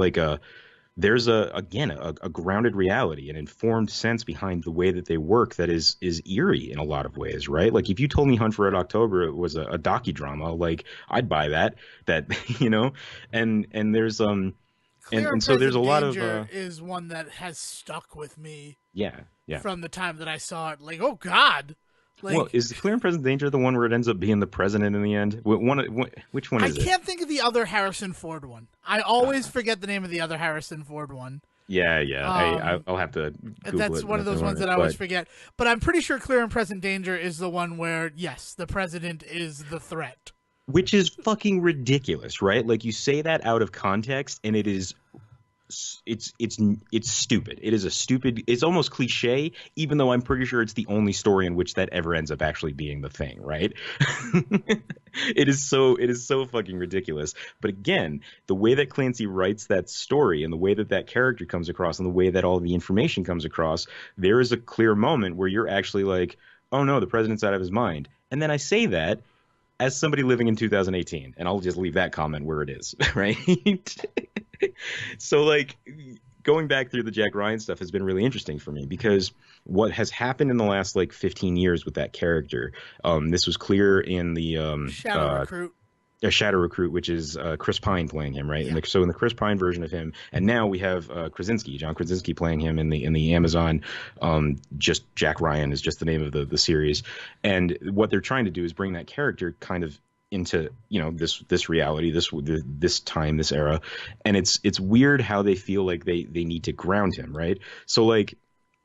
again a grounded reality, an informed sense behind the way that they work that is eerie in a lot of ways, right? Like if you told me Hunt for Red October was a docudrama, like I'd buy that you know, and there's and so there's a lot of is one that has stuck with me. Yeah. From the time that I saw it, like, oh God. Like, well, is Clear and Present Danger the one where it ends up being the president in the end? Which one is it? I can't think of the other Harrison Ford one. I always forget the name of the other Harrison Ford one. Yeah. I'll have to Google that's it one of those ones that I always forget. But I'm pretty sure Clear and Present Danger is the one where, yes, the president is the threat. Which is fucking ridiculous, right? Like you say that out of context, and it is, it's stupid. It is a stupid. It's almost cliche, even though I'm pretty sure it's the only story in which that ever ends up actually being the thing, right? It is so fucking ridiculous. But again, the way that Clancy writes that story and the way that character comes across and the way that all the information comes across, there is a clear moment where you're actually like, oh no, the president's out of his mind. And then I say that as somebody living in 2018, and I'll just leave that comment where it is, right? So, like, going back through the Jack Ryan stuff has been really interesting for me because what has happened in the last, like, 15 years with that character, this was clear in the Shadow Recruit. Shadow Recruit, which is Chris Pine playing him, right? Yeah. So in the Chris Pine version of him, and now we have John Krasinski playing him in the Amazon. Just Jack Ryan is just the name of the series, and what they're trying to do is bring that character kind of into, you know, this reality, this time, this era, and it's weird how they feel like they need to ground him, right? So like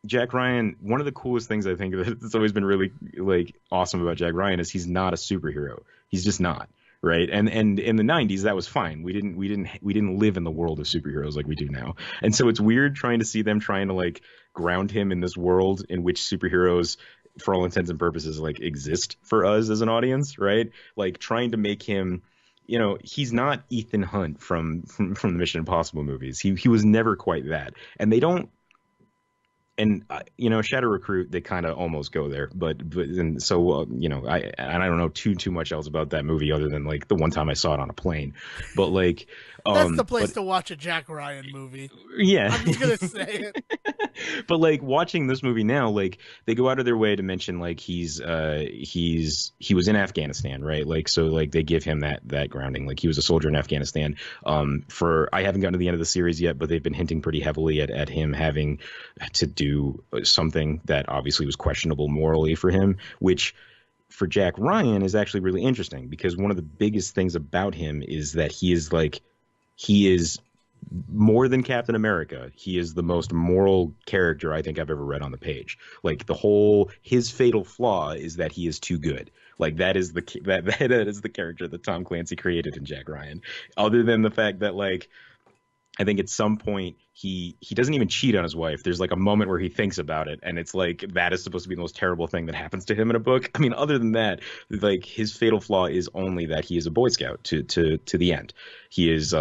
Jack Ryan, one of the coolest things I think that's always been really like awesome about Jack Ryan is he's not a superhero. He's just not. Right. And in the 90s, that was fine. We didn't live in the world of superheroes like we do now. And so it's weird trying to see them trying to like ground him in this world in which superheroes, for all intents and purposes, like exist for us as an audience. Right. Like trying to make him, you know, he's not Ethan Hunt from the Mission Impossible movies. He was never quite that. And they don't. And you know, Shadow Recruit, they kind of almost go there, but and so you know, I don't know too much else about that movie other than like the one time I saw it on a plane, but like that's the place to watch a Jack Ryan movie. Yeah, I'm just gonna say it. But like watching this movie now, like they go out of their way to mention like he was in Afghanistan, right? Like so like they give him that grounding, like he was a soldier in Afghanistan. I haven't gotten to the end of the series yet, but they've been hinting pretty heavily at him having to do something that obviously was questionable morally for him, which for Jack Ryan is actually really interesting because one of the biggest things about him is that he is more than Captain America, he is the most moral character I think I've ever read on the page. Like the whole his fatal flaw is that he is too good. Like that is that is the character that Tom Clancy created in Jack Ryan. Other than the fact that like I think at some point he doesn't even cheat on his wife. There's like a moment where he thinks about it, and it's like that is supposed to be the most terrible thing that happens to him in a book. I mean, other than that, like his fatal flaw is only that he is a Boy Scout to the end. He is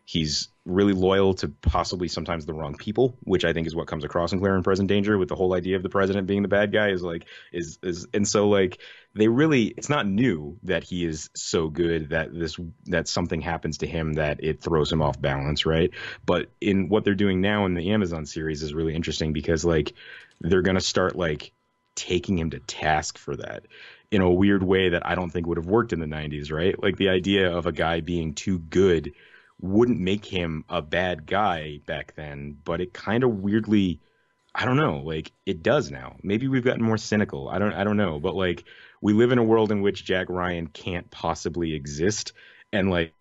he's really loyal to possibly sometimes the wrong people, which I think is what comes across in Clear and Present Danger with the whole idea of the president being the bad guy is like is and so like they really it's not new that he is so good that something happens to him that it throws him off balance, right? But in what they're doing now in the Amazon series is really interesting because like they're gonna start like taking him to task for that in a weird way that I don't think would have worked in the 90s, right? Like the idea of a guy being too good wouldn't make him a bad guy back then, but it kind of weirdly, I don't know, like it does now. Maybe we've gotten more cynical. I don't know, but like we live in a world in which Jack Ryan can't possibly exist, and like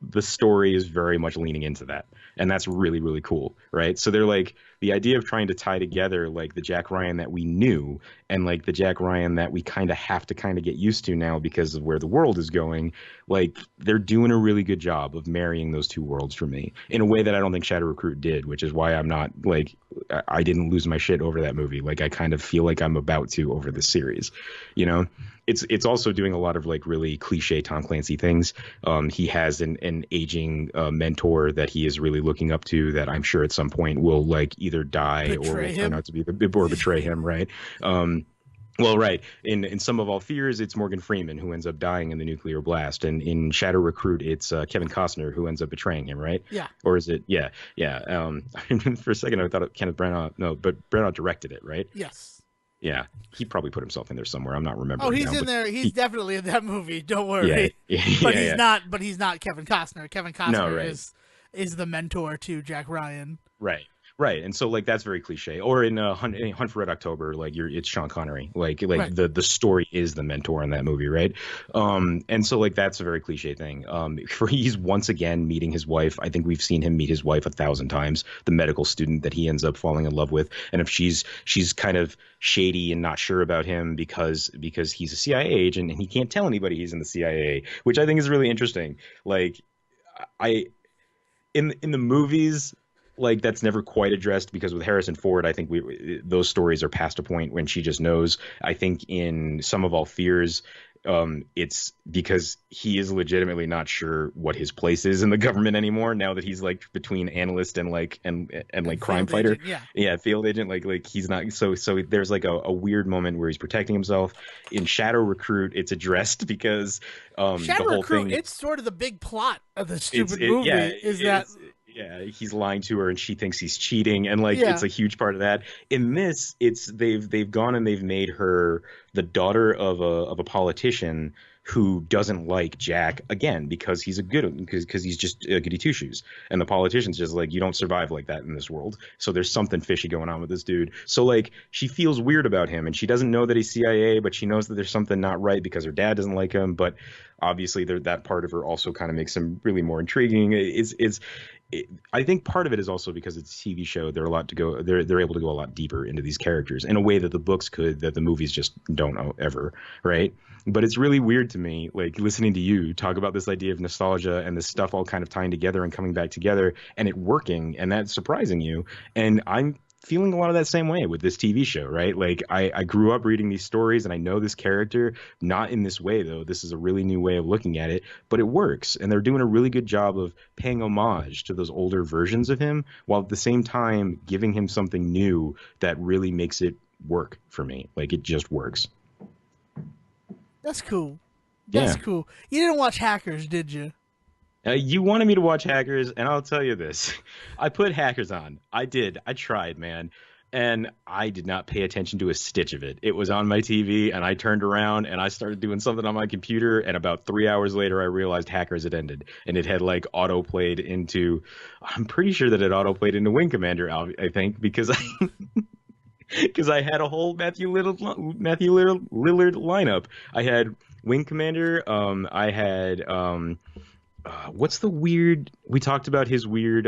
the story is very much leaning into that, and that's really really cool, right? So they're like the idea of trying to tie together like the Jack Ryan that we knew and like the Jack Ryan that we kind of have to kind of get used to now because of where the world is going. Like they're doing a really good job of marrying those two worlds for me in a way that I don't think Shadow Recruit did, which is why I'm not like I didn't lose my shit over that movie. Like I kind of feel like I'm about to over the series, you know. It's also doing a lot of like really cliche Tom Clancy things. He has an aging mentor that he is really looking up to that I'm sure at some point will like either die or will turn out to be or betray him, right? Well, right. In Some of All Fears, it's Morgan Freeman who ends up dying in the nuclear blast, and in Shadow Recruit, it's Kevin Costner who ends up betraying him, right? Yeah. Or is it? Yeah, yeah. For a second, I thought Kenneth Branagh. No, but Branagh directed it, right? Yes. Yeah, he probably put himself in there somewhere. I'm not remembering. Oh, he's now, in there. He's definitely in that movie. Don't worry. Yeah, but yeah, he's yeah. not. But he's not Kevin Costner. Kevin Costner No, right. is the mentor to Jack Ryan. Right. Right, and so like that's very cliche. Or in Hunt for Red October, like it's Sean Connery. Like right. the story is the mentor in that movie, right? And so like that's a very cliche thing. For he's once again meeting his wife. I think we've seen him meet his wife 1,000 times. The medical student that he ends up falling in love with, and if she's kind of shady and not sure about him because he's a CIA agent and he can't tell anybody he's in the CIA, which I think is really interesting. Like in the movies. Like that's never quite addressed because with Harrison Ford, I think those stories are past a point when she just knows. I think in Some of All Fears, it's because he is legitimately not sure what his place is in the government anymore now that he's like between analyst and like crime fighter. Agent, yeah, field agent. Like he's not so there's like a weird moment where he's protecting himself. In Shadow Recruit, it's addressed because Shadow the whole Recruit, thing. It's sort of the big plot of the stupid movie. Yeah, he's lying to her and she thinks he's cheating, and like yeah. It's a huge part of that. In this, it's they've gone and they've made her the daughter of a politician who doesn't like Jack again because he's because he's just a goody two shoes, and the politician's just like, you don't survive like that in this world. So there's something fishy going on with this dude. So like she feels weird about him, and she doesn't know that he's CIA, but she knows that there's something not right because her dad doesn't like him. But obviously, that part of her also kind of makes him really more intriguing. I think part of it is also because it's a TV show. They're able to go a lot deeper into these characters in a way that the books could, that the movies just don't ever, right? But it's really weird to me, like listening to you talk about this idea of nostalgia and this stuff all kind of tying together and coming back together and it working, and that's surprising you. And I'm feeling a lot of that same way with this TV show, right? Like I grew up reading these stories and I know this character, not in this way though. This is a really new way of looking at it, but it works. And they're doing a really good job of paying homage to those older versions of him while at the same time giving him something new that really makes it work for me. Like it just works. That's cool. That's cool. You didn't watch Hackers, did you? You wanted me to watch Hackers, and I'll tell you this. I put Hackers on. I did. I tried, man. And I did not pay attention to a stitch of it. It was on my TV, and I turned around, and I started doing something on my computer, and about 3 hours later, I realized Hackers had ended. And it had, like, auto-played into... I'm pretty sure that it auto-played into Wing Commander, I think, because I had a whole Matthew Lillard lineup. I had Wing Commander, I had What's the weird? We talked about his weird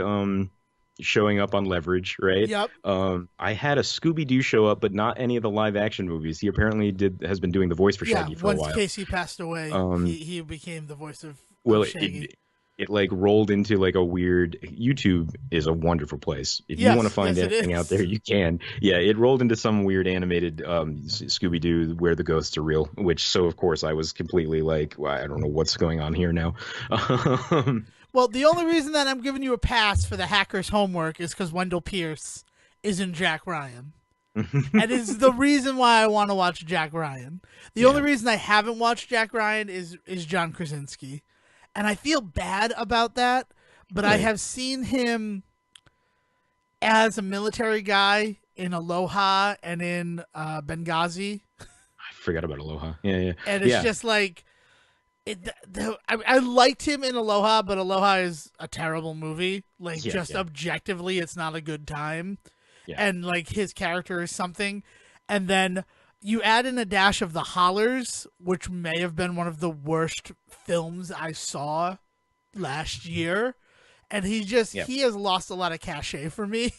showing up on Leverage, right? Yep. I had a Scooby Doo show up, but not any of the live action movies. He apparently did has been doing the voice for Yeah. Shaggy for a Once while. Casey passed away, Um, he became the voice well, of Shaggy. it like rolled into like a weird. YouTube is a wonderful place. If you want to Yes. find Yes, it anything out there, is. you can. Yeah, it rolled into some weird animated Scooby Doo where the ghosts are real. Which so of course I was completely like, well, I don't know what's going on here now. Um, Well, the only reason that I'm giving you a pass for the hacker's homework is because Wendell Pierce is in Jack Ryan. And it's the reason why I want to watch Jack Ryan. The only yeah, reason I haven't watched Jack Ryan is John Krasinski. And I feel bad about that, but I really. have seen him as a military guy in Aloha and in Benghazi. I forgot about Aloha. Yeah, yeah, And it's yeah, just like, I liked him in Aloha, but Aloha is a terrible movie. Like, yeah, just yeah, objectively, it's not a good time. yeah. And like his character is something. And then you add in a dash of The Hollers, which may have been one of the worst films I saw last year. And Yeah. he has lost a lot of cachet for me.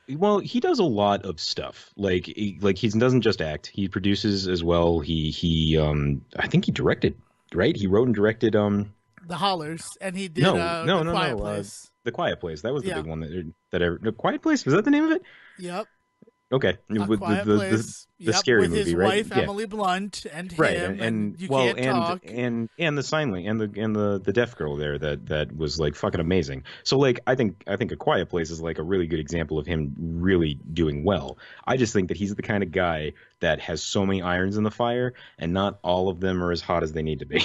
Well, he does a lot of stuff. Like he doesn't just act. He produces as well. He I think he directed, right? He wrote and directed The Hollers, and he did no, The no, no, Quiet no. Place. The Quiet Place. That was the Yeah. big one The Quiet Place, was that the name of it? Yep. Okay. A With Quiet Place. the Yep. scary With his movie, right? wife Yeah. Emily Blunt and Right, him, and you well, can't talk. and the sign and the deaf girl there that was like fucking amazing. So like I think A Quiet Place is like a really good example of him really doing well. I just think that he's the kind of guy that has so many irons in the fire, and not all of them are as hot as they need to be.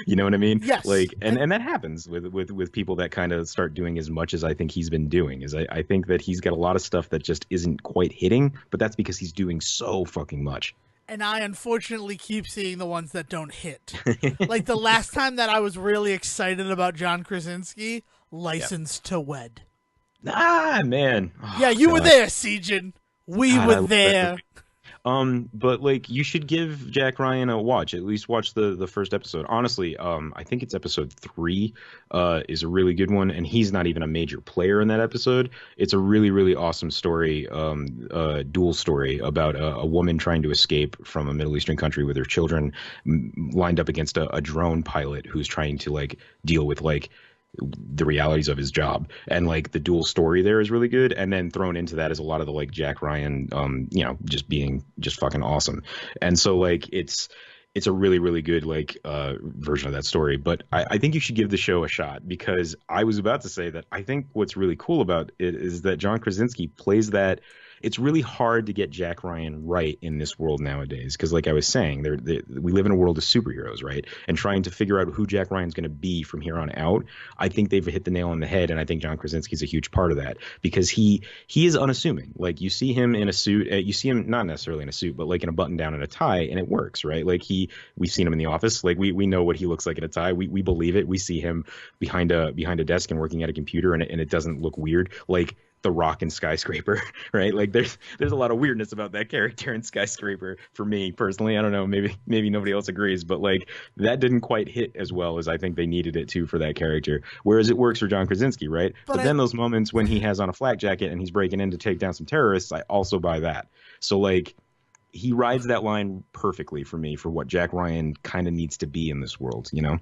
You know what I mean? Yes, Like, and that happens with people that kind of start doing as much as I think he's been doing. Is I think that he's got a lot of stuff that just isn't quite hitting, but that's because he's doing so fucking much. and I unfortunately keep seeing the ones that don't hit. Like the last time that I was really excited about John Krasinski, Yeah. Licensed to Wed. Ah, man. Yeah, Oh, you were God. there, Sejohn. We God, I were love that there. movie. But like you should give Jack Ryan a watch. At least watch the first episode. Honestly, I think it's episode 3, is a really good one, and he's not even a major player in that episode. It's a really, really awesome story, dual story about a woman trying to escape from a Middle Eastern country with her children, lined up against a drone pilot who's trying to like deal with like the realities of his job, and like the dual story there is really good, and then thrown into that is a lot of the like Jack Ryan just being just fucking awesome. And so like it's a really, really good like version of that story. But I think you should give the show a shot, because I was about to say that I think what's really cool about it is that John Krasinski plays that. It's really hard to get Jack Ryan right in this world nowadays, because like I was saying, we live in a world of superheroes, right? And trying to figure out who Jack Ryan's going to be from here on out, I think they've hit the nail on the head, and I think John Krasinski's a huge part of that, because he is unassuming. Like you see him in a suit, you see him not necessarily in a suit, but like in a button down and a tie, and it works, right? Like we've seen him in The Office, like we know what he looks like in a tie. We believe it. We see him behind a desk and working at a computer, and it doesn't look weird. Like the Rock in Skyscraper, right? Like there's a lot of weirdness about that character in Skyscraper for me personally. I don't know, maybe nobody else agrees, but like that didn't quite hit as well as I think they needed it to for that character. Whereas it works for John Krasinski, right? But But then those moments when he has on a flak jacket and he's breaking in to take down some terrorists, I also buy that. So like he rides that line perfectly for me for what Jack Ryan kind of needs to be in this world, you know?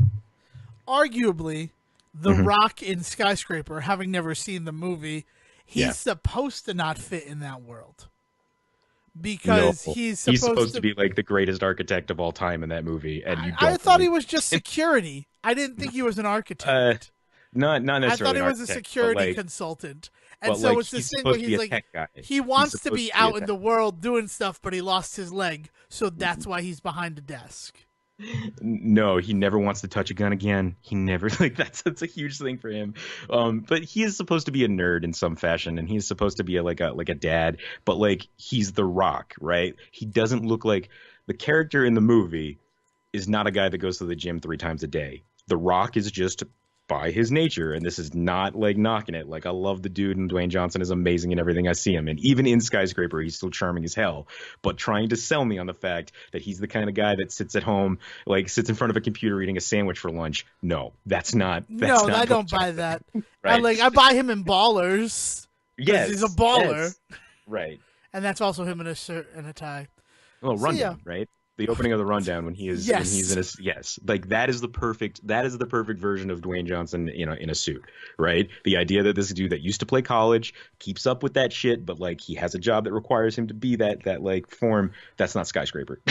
Arguably, The Rock in Skyscraper, having never seen the movie, he's Yeah. supposed to not fit in that world. No, Because he's supposed to be like the greatest architect of all time in that movie, and you I don't thought he believe was just security. I didn't think he was an Uh, architect. not I necessarily thought he an was a architect, security but like, consultant. And but so like it's this he's thing where supposed to be he's a like, tech guy. he He's wants to supposed be a out in tech- the world doing stuff, but he lost his leg. So that's why he's behind a desk. No, he never wants to touch a gun again. He never like that's a huge thing for him. But he is supposed to be a nerd in some fashion, and he's supposed to be like a dad. But like he's The Rock, right? He doesn't look like the character in the movie is not a guy that goes to the gym 3 times a day. The Rock is just by his nature, and this is not like knocking it. Like I love the dude, and Dwayne Johnson is amazing in everything I see him, and even in Skyscraper, he's still charming as hell. But trying to sell me on the fact that he's the kind of guy that sits at home, like sits in front of a computer eating a sandwich for lunch. No, that's not. That's No, not I Dwayne don't buy Johnson, that. right? I buy him in Ballers because Yes, he's a baller, yes, right. and that's also him in a shirt and a tie. Well, So yeah, Rundown, right? The opening of the Rundown when he's yes. in a yes, like that is the perfect version of Dwayne Johnson, in a suit, right? The idea that this dude that used to play college keeps up with that shit, but like he has a job that requires him to be that like form. That's not Skyscraper.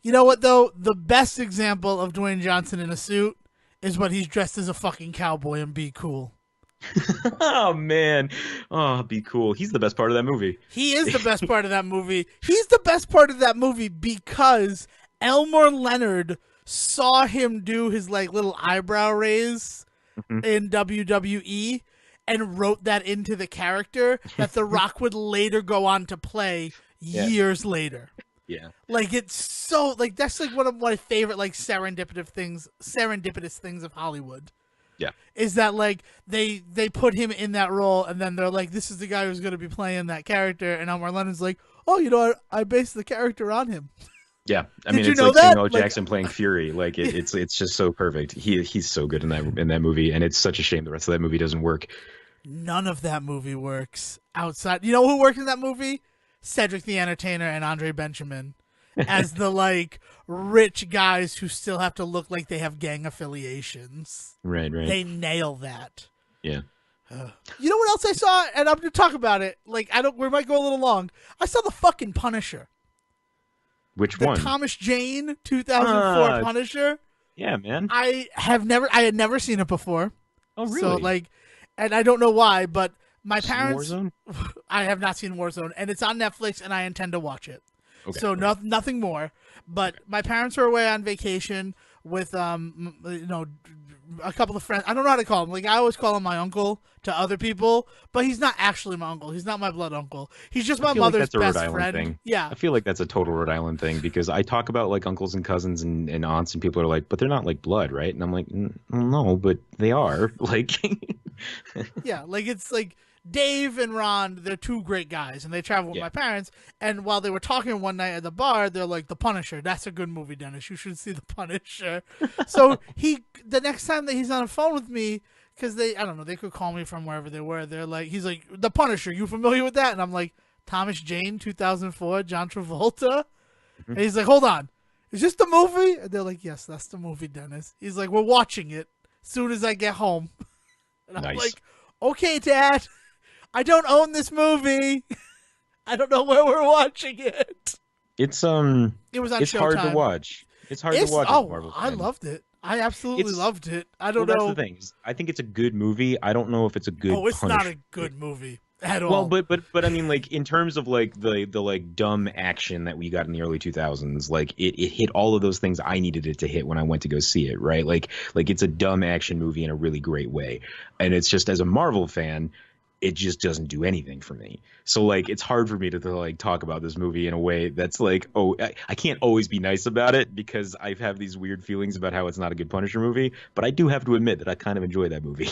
You know what though? The best example of Dwayne Johnson in a suit is when he's dressed as a fucking cowboy and Be Cool. Oh man, oh be cool. He's the best part of that movie. He is the best part of that movie. He's the best part of that movie because Elmore Leonard saw him do his like little eyebrow raise Mhm. in WWE and wrote that into the character that The Rock would later go on to play Yeah. years later. Yeah. Like it's so like that's like one of my favorite like serendipitous things of Hollywood. Yeah. Is that like they put him in that role and then they're like, this is the guy who's going to be playing that character, and Elmore Leonard's like, oh, you know, I based the character on him. Yeah, I Did mean, you it's know like that? Samuel L. Like- Jackson playing Fury. Like it's just so perfect. He's so good in that movie, and it's such a shame the rest of that movie doesn't work. None of that movie works outside. You know who worked in that movie? Cedric the Entertainer and Andre Benjamin as the like rich guys who still have to look like they have gang affiliations. Right. They nail that. Yeah. You know what else I saw? And I'm going to talk about it. Like we might go a little long. I saw the fucking Punisher. Which The one? Thomas Jane 2004 Punisher. Yeah, man. I had never seen it before. Oh, really? So like, and I don't know why, but my Seen parents, Warzone? I have not seen Warzone, and it's on Netflix, and I intend to watch it. Okay. So nothing more. But my parents were away on vacation with a couple of friends. I don't know how to call him. Like I always call him my uncle to other people, but he's not actually my uncle. He's not my blood uncle. He's just my I feel like mother's that's a Rhode best Island friend. thing. Yeah. I feel like that's a total Rhode Island thing because I talk about like uncles and cousins and aunts, and people are like, but they're not like blood, right? And I'm like, no, but they are. Like, Yeah, like it's like Dave and Ron, they're two great guys, and they travel with Yeah. my parents. And while they were talking one night at the bar, they're like, "The Punisher, that's a good movie, Dennis. You should see The Punisher." So the next time that he's on the phone with me, because I don't know, they could call me from wherever they were. They're like, he's like, "The Punisher, you familiar with that?" And I'm like, "Thomas Jane, 2004, John Travolta." And he's like, "Hold on, is this the movie?" And they're like, "Yes, that's the movie, Dennis." He's like, "We're watching it as soon as I get home." And I'm Nice. like, "Okay, Dad. I don't own this movie. I don't know where we're watching it." it's It was on it's hard to Showtime. watch. It's hard to watch. as a Marvel I fan. loved it. I absolutely It's- loved it. I Well, don't that's know. the thing. I think it's a good movie. I don't know if it's a good. Oh, it's not Punisher a good movie at Well, all. but I mean, like in terms of like the like dumb action that we got in the early 2000s, like it hit all of those things I needed it to hit when I went to go see it, right? Like it's a dumb action movie in a really great way, and it's just as a Marvel fan, it just doesn't do anything for me. So like it's hard for me to like talk about this movie in a way that's like, oh, I can't always be nice about it because I have these weird feelings about how it's not a good Punisher movie, but I do have to admit that I kind of enjoy that movie.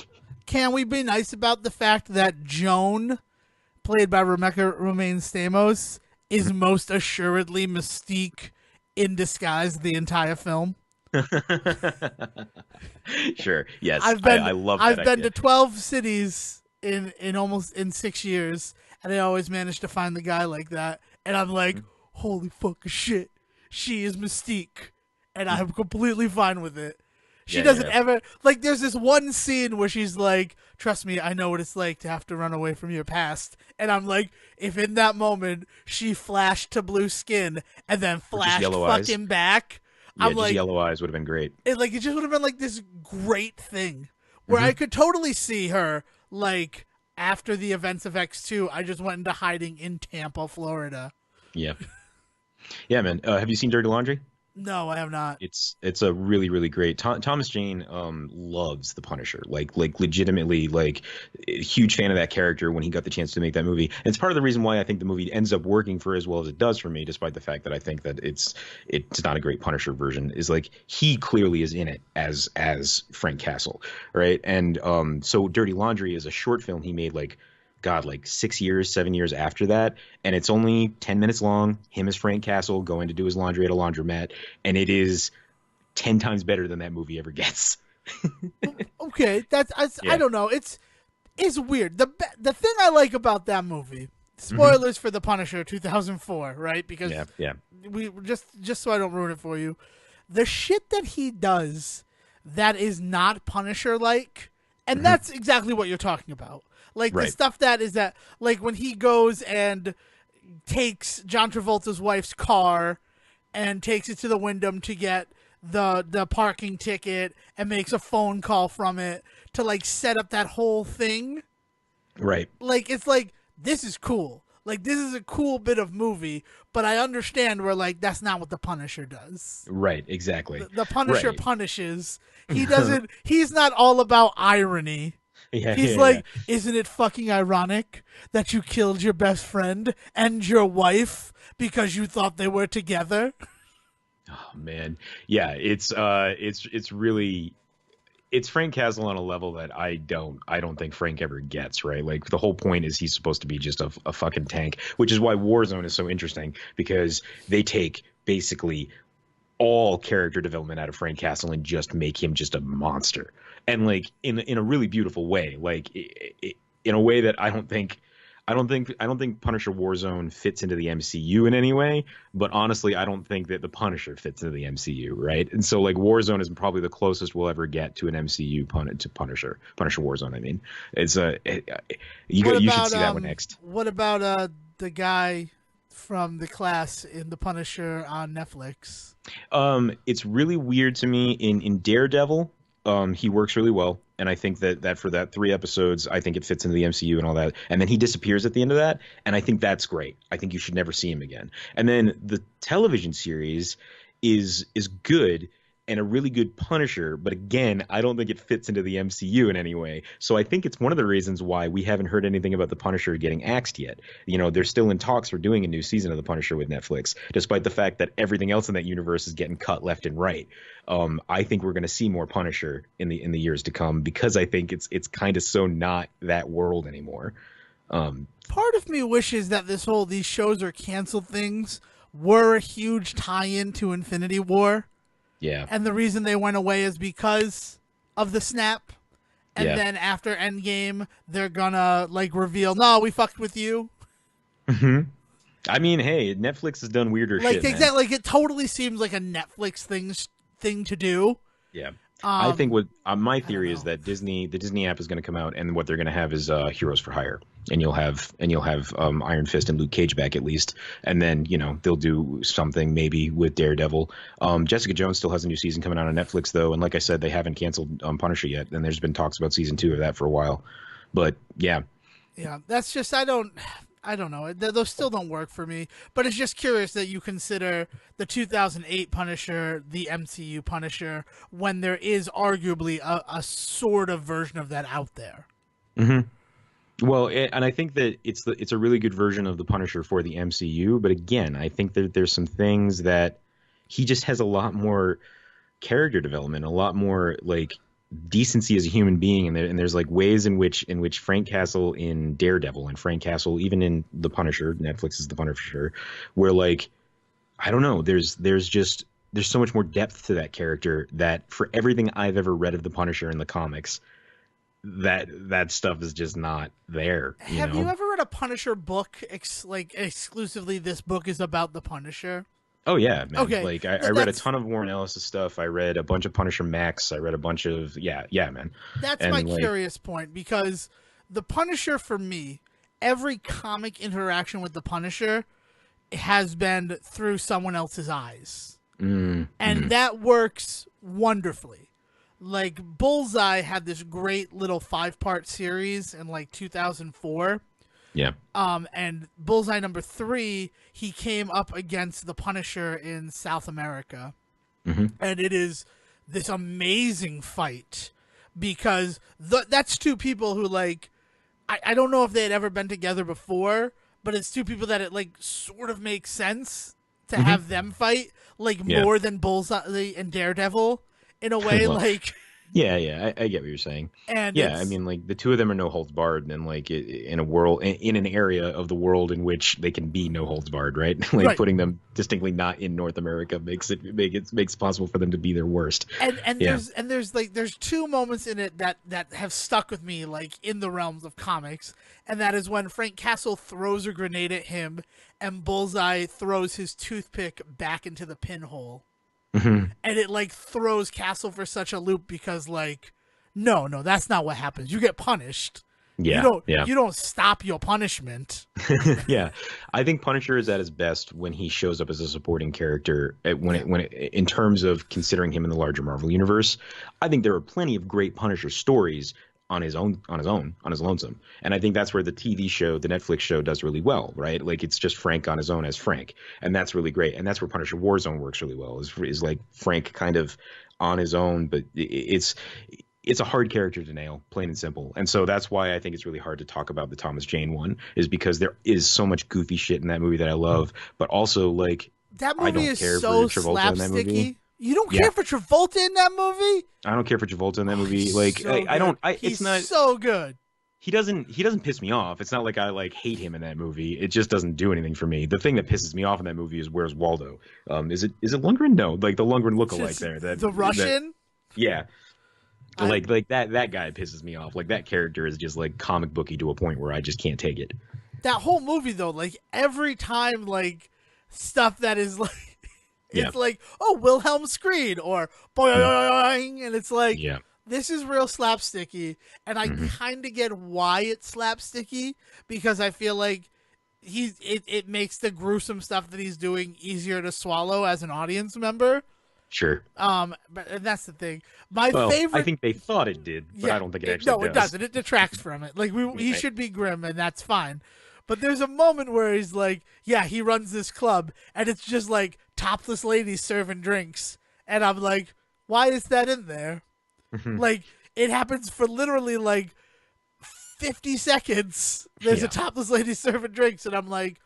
Can we be nice about the fact that Joan, played by Rebecca Romaine Stamos, is most assuredly Mystique in disguise the entire film? Sure. Yes. I love that. I've been idea. to 12 cities in almost 6 years, and I always manage to find the guy like that. And I'm like, holy fucking shit, she is Mystique, and I'm completely fine with it. She Yeah, doesn't yeah. ever like. There's this one scene where she's like, "Trust me, I know what it's like to have to run away from your past." And I'm like, if in that moment she flashed to blue skin and then flashed yellow eyes. fucking back, Yeah, I'm just like, yellow eyes would have been great. it just would have been like this great thing where I could totally see her like after the events of X2. I just went into hiding in Tampa, Florida. Yeah. Yeah, man. Have you seen Dirty Laundry? No, I have not. It's a really really great. Thomas Jane loves the Punisher, like legitimately, like a huge fan of that character when he got the chance to make that movie. And it's part of the reason why I think the movie ends up working for as well as it does for me, despite the fact that I think that it's not a great Punisher version. Is like he clearly is in it as Frank Castle, right? And so Dirty Laundry is a short film he made like God, like 6 years, 7 years after that. And it's only 10 minutes long. Him as Frank Castle going to do his laundry at a laundromat. And it is 10 times better than that movie ever gets. Okay, that's I Yeah. don't know. It's weird. The thing I like about that movie. Hmm. Spoilers for The Punisher 2004, right? Because Yeah. Yeah. we just so I don't ruin it for you. The shit that he does that is not Punisher like, and Hmm. that's exactly what you're talking about. Like the Right. stuff that is that like when he goes and takes John Travolta's wife's car and takes it to the Wyndham to get the parking ticket and makes a phone call from it to like set up that whole thing. Right. Like it's like this is cool. Like this is a cool bit of movie, but I understand where like that's not what the Punisher does. Right. Exactly. The Punisher Right. punishes. He doesn't. He's not all about irony. Yeah. He's Yeah. Yeah. like, isn't it fucking ironic that you killed your best friend and your wife because you thought they were together? Oh man. Yeah. It's really it's Frank Castle on a level that I don't think Frank ever gets, right? Like the whole point is he's supposed to be just a fucking tank, which is why Warzone is so interesting because they take basically all character development out of Frank Castle and just make him just a monster. And like in a really beautiful way, like in a way that I don't think Punisher Warzone fits into the MCU in any way, but honestly, I don't think that the Punisher fits into the MCU, right? And so like Warzone is probably the closest we'll ever get to an MCU to Punisher Warzone. I mean, it's What you should about see that one next. the guy from the class in The Punisher on Netflix? It's really weird to me in Daredevil. He works really well, and I think that for that 3 episodes, I think it fits into the MCU and all that. And then he disappears at the end of that, and I think that's great. I think you should never see him again. And then the television series is good and a really good Punisher, but again, I don't think it fits into the MCU in any way. So I think it's one of the reasons why we haven't heard anything about the Punisher getting axed yet. You know, they're still in talks for doing a new season of the Punisher with Netflix, despite the fact that everything else in that universe is getting cut left and right. I think we're going to see more Punisher in the years to come because I think it's kind of so not that world anymore. Um, Part of me wishes that these shows are canceled things were a huge tie-in to Infinity War, yeah, and the reason they went away is because of the snap. And yeah. then after Endgame, they're gonna like reveal, no, we fucked with you. Hmm. I mean, hey, Netflix has done weirder Like shit, man. exactly, like it totally seems like a Netflix thing to do. Yeah. I think Um, what my I don't theory is know. that the Disney app is going to come out, and what they're going to have is Heroes for Hire, and you'll have Iron Fist and Luke Cage back at least, and then they'll do something maybe with Daredevil. Jessica Jones still has a new season coming out on Netflix though, and like I said, they haven't canceled Punisher yet, and there's been talks about season 2 of that for a while. But yeah, Yeah, that's just I don't know. Those still don't work for me. But it's just curious that you consider the 2008 Punisher the MCU Punisher when there is arguably a sort of version of that out there. hmm well, and I think that it's a really good version of the Punisher for the MCU. But again, I think that there's some things that he just has a lot more character development, a lot more like decency as a human being, and there's like ways in which Frank Castle in Daredevil and Frank Castle even in The Punisher, Netflix is The Punisher, where like I don't know, there's so much more depth to that character that for everything I've ever read of The Punisher in the comics, that stuff is just not there, you Have you know? ever read a Punisher book like exclusively this book is about the Punisher? Oh yeah, man. Okay, Like I read a that's ton of Warren Ellis' stuff. I read a bunch of Punisher Max. I read a bunch of yeah, man. that's my And like curious point because the Punisher for me, every comic interaction with the Punisher has been through someone else's eyes. And mhm. that works wonderfully. Like Bullseye had this great little 5-part series in like 2004. Yeah. And Bullseye number 3, he came up against the Punisher in South America. and it is this amazing fight because that's two people who like I don't know if they had ever been together before, but it's two people that it like sort of makes sense to have them fight like more than Bullseye and Daredevil in a way. Well, like yeah, I get what you're saying. and Yeah, I it's mean, like the two of them are no holds barred, and like in a world, in an area of the world in which they can be no holds barred, right? Like right. putting them distinctly not in North America makes it possible for them to be their worst. And Yeah. there's two moments in it that have stuck with me like in the realms of comics, and that is when Frank Castle throws a grenade at him and Bullseye throws his toothpick back into the pinhole. And it like throws Castle for such a loop because like no, that's not what happens. You get punished. Yeah, You don't stop your punishment. yeah. I think Punisher is at his best when he shows up as a supporting character. In terms of considering him in the larger Marvel universe, I think there are plenty of great Punisher stories on his lonesome. And I think that's where the TV show, the Netflix show, does really well, right? Like it's just Frank on his own as Frank, and that's really great. And that's where Punisher Warzone works really well. Is like Frank kind of on his own, but it's a hard character to nail, plain and simple. And so that's why I think it's really hard to talk about the Thomas Jane one, is because there is so much goofy shit in that movie that I love, but also like that I movie don't is care so for Travolta in that movie. slapsticky. You don't care for Travolta in that movie? I don't care for Travolta in that movie. He's Like so I don't. He's It's not. so good. He doesn't piss me off. It's not like I like hate him in that movie. It just doesn't do anything for me. The thing that pisses me off in that movie is Where's Waldo? Is it Lundgren? No, like the Lundgren lookalike there. The Russian? Yeah. Like that guy pisses me off. Like that character is just like comic booky to a point where I just can't take it. That whole movie though, like every time like stuff that is like it's like, oh, Wilhelm screed or boing, and it's like this is real slapsticky, and I kind of get why it's slapsticky because I feel like it makes the gruesome stuff that he's doing easier to swallow as an audience member. Sure. But that's the thing. My favorite. I think they thought it did, but I don't think it actually does. No, it doesn't. It detracts from it. Like he should be grim, and that's fine. But there's a moment where he's like, yeah, he runs this club, and it's just like topless ladies serving drinks, and I'm like, why is that in there? Like it happens for literally like 50 seconds. There's a topless lady serving drinks, and I'm like,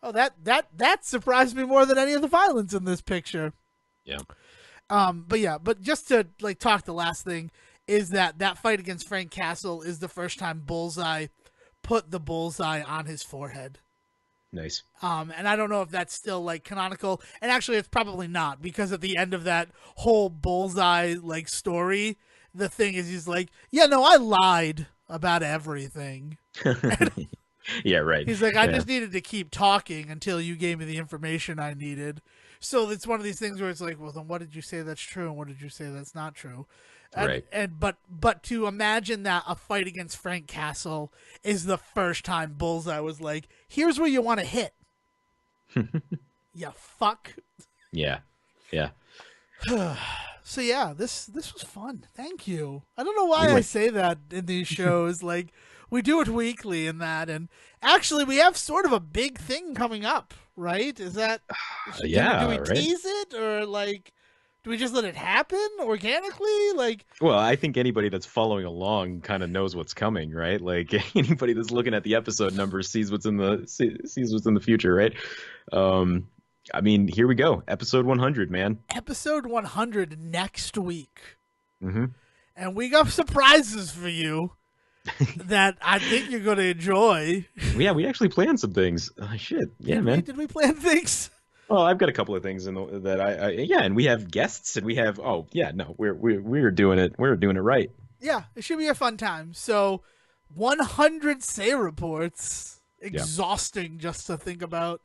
oh, that surprised me more than any of the violence in this picture. Yeah. But just to like talk, the last thing is that fight against Frank Castle is the first time Bullseye put the bullseye on his forehead. Nice. And I don't know if that's still like canonical, and actually it's probably not, because at the end of that whole Bullseye like story, the thing is he's like, yeah, no, I lied about everything. Yeah, right. He's like, I just needed to keep talking until you gave me the information I needed. So it's one of these things where it's like, well, then what did you say that's true, and what did you say that's not true? Right. But to imagine that a fight against Frank Castle is the first time Bullseye was like, here's where you want to hit. Yeah, fuck. Yeah. So yeah, this was fun. Thank you. I don't know why I say that in these shows. Like we do it weekly in that, and actually we have sort of a big thing coming up, right? Is that do we tease it, or like do we just let it happen organically? Like, well, I think anybody that's following along kind of knows what's coming, right? Like anybody that's looking at the episode numbers sees what's in the future, right? I mean, here we go, episode 100, man. Episode 100 next week, and we got surprises for you that I think you're going to enjoy. Yeah, we actually planned some things. Shit, yeah, man. Did we plan things? Well, I've got a couple of things that and we have guests, and we have we're doing it. We're doing it right. Yeah, it should be a fun time. So, 100 Say reports, exhausting just to think about.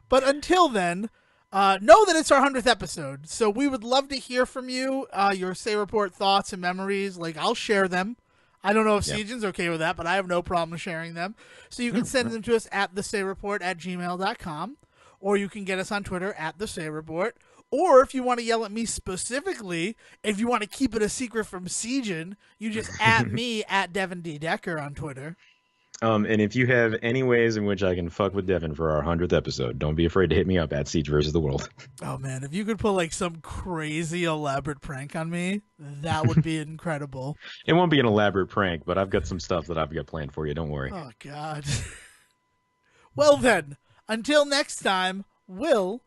But until then, know that it's our 100th episode. So we would love to hear from you, your Say report thoughts and memories. Like I'll share them. I don't know if Sejohn's okay with that, but I have no problem sharing them. So you can send them to us at thesayreport@gmail.com, or you can get us on Twitter at thesayreport. Or if you want to yell at me specifically, if you want to keep it a secret from Sejohn, you just at me at Devon D. Decker on Twitter. And if you have any ways in which I can fuck with Devon for our 100th episode, don't be afraid to hit me up at Siege versus the World. Oh man, if you could pull like some crazy elaborate prank on me, that would be incredible. It won't be an elaborate prank, but I've got some stuff that I've got planned for you. Don't worry. Oh god. Well then, until next time, Will,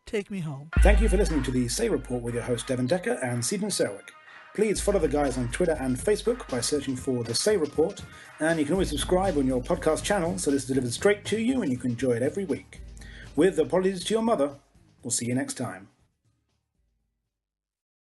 take me home. Thank you for listening to the Say Report with your host Devon Decker and Sejohn Serwick. Please follow the guys on Twitter and Facebook by searching for The Say Report, and you can always subscribe on your podcast channel so this is delivered straight to you and you can enjoy it every week. With apologies to your mother, we'll see you next time.